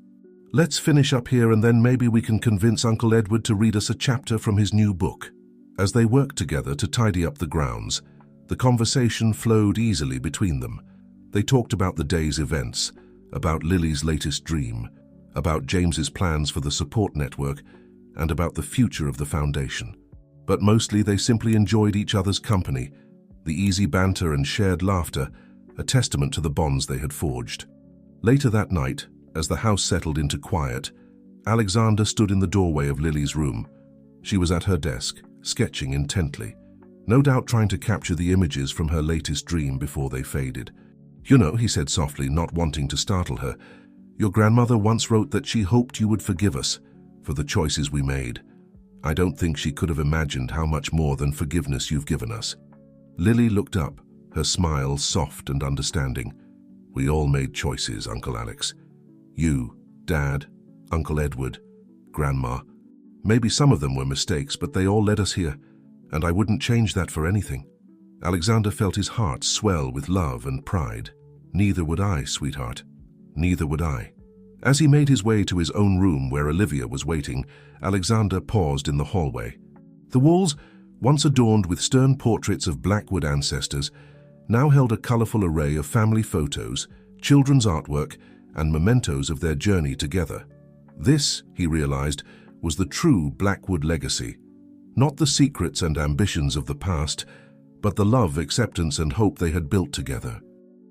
Let's finish up here and then maybe we can convince Uncle Edward to read us a chapter from his new book." As they worked together to tidy up the grounds, the conversation flowed easily between them. They talked about the day's events, about Lily's latest dream, about James's plans for the support network, and about the future of the foundation. But mostly they simply enjoyed each other's company, the easy banter and shared laughter, a testament to the bonds they had forged. Later that night, as the house settled into quiet, Alexander stood in the doorway of Lily's room. She was at her desk, sketching intently, no doubt trying to capture the images from her latest dream before they faded. "You know," he said softly, not wanting to startle her, "your grandmother once wrote that she hoped you would forgive us for the choices we made. I don't think she could have imagined how much more than forgiveness you've given us." Lily looked up, her smile soft and understanding. "We all made choices, Uncle Alex. You, Dad, Uncle Edward, Grandma. Maybe some of them were mistakes, but they all led us here, and I wouldn't change that for anything." Alexander felt his heart swell with love and pride. "Neither would I, sweetheart. Neither would I." As he made his way to his own room where Olivia was waiting, Alexander paused in the hallway. The walls, once adorned with stern portraits of Blackwood ancestors, now held a colorful array of family photos, children's artwork, and mementos of their journey together. This, he realized, was the true Blackwood legacy. Not the secrets and ambitions of the past, but the love, acceptance, and hope they had built together.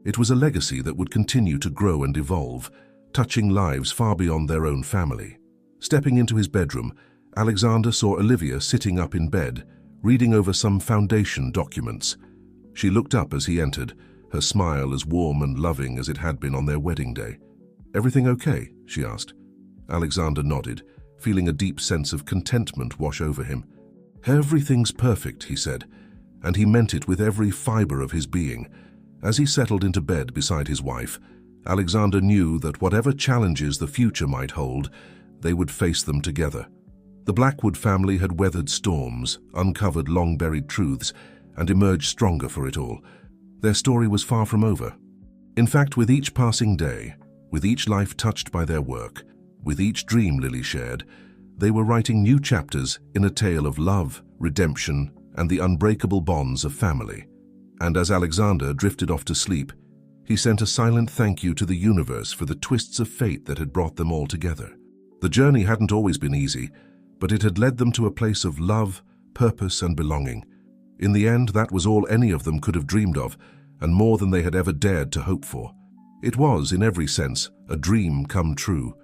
It was a legacy that would continue to grow and evolve, touching lives far beyond their own family. Stepping into his bedroom, Alexander saw Olivia sitting up in bed, reading over some foundation documents. She looked up as he entered, her smile as warm and loving as it had been on their wedding day. "Everything okay?" she asked. Alexander nodded, feeling a deep sense of contentment wash over him. "Everything's perfect," he said, and he meant it with every fiber of his being. As he settled into bed beside his wife, Alexander knew that whatever challenges the future might hold, they would face them together. The Blackwood family had weathered storms, uncovered long-buried truths, and emerged stronger for it all. Their story was far from over. In fact, with each passing day, with each life touched by their work, with each dream Lily shared, They were writing new chapters in a tale of love, redemption, and the unbreakable bonds of family. And as Alexander drifted off to sleep, he sent a silent thank you to the universe for the twists of fate that had brought them all together. The journey hadn't always been easy, but it had led them to a place of love, purpose, and belonging. In the end, that was all any of them could have dreamed of, and more than they had ever dared to hope for. It was, in every sense, a dream come true,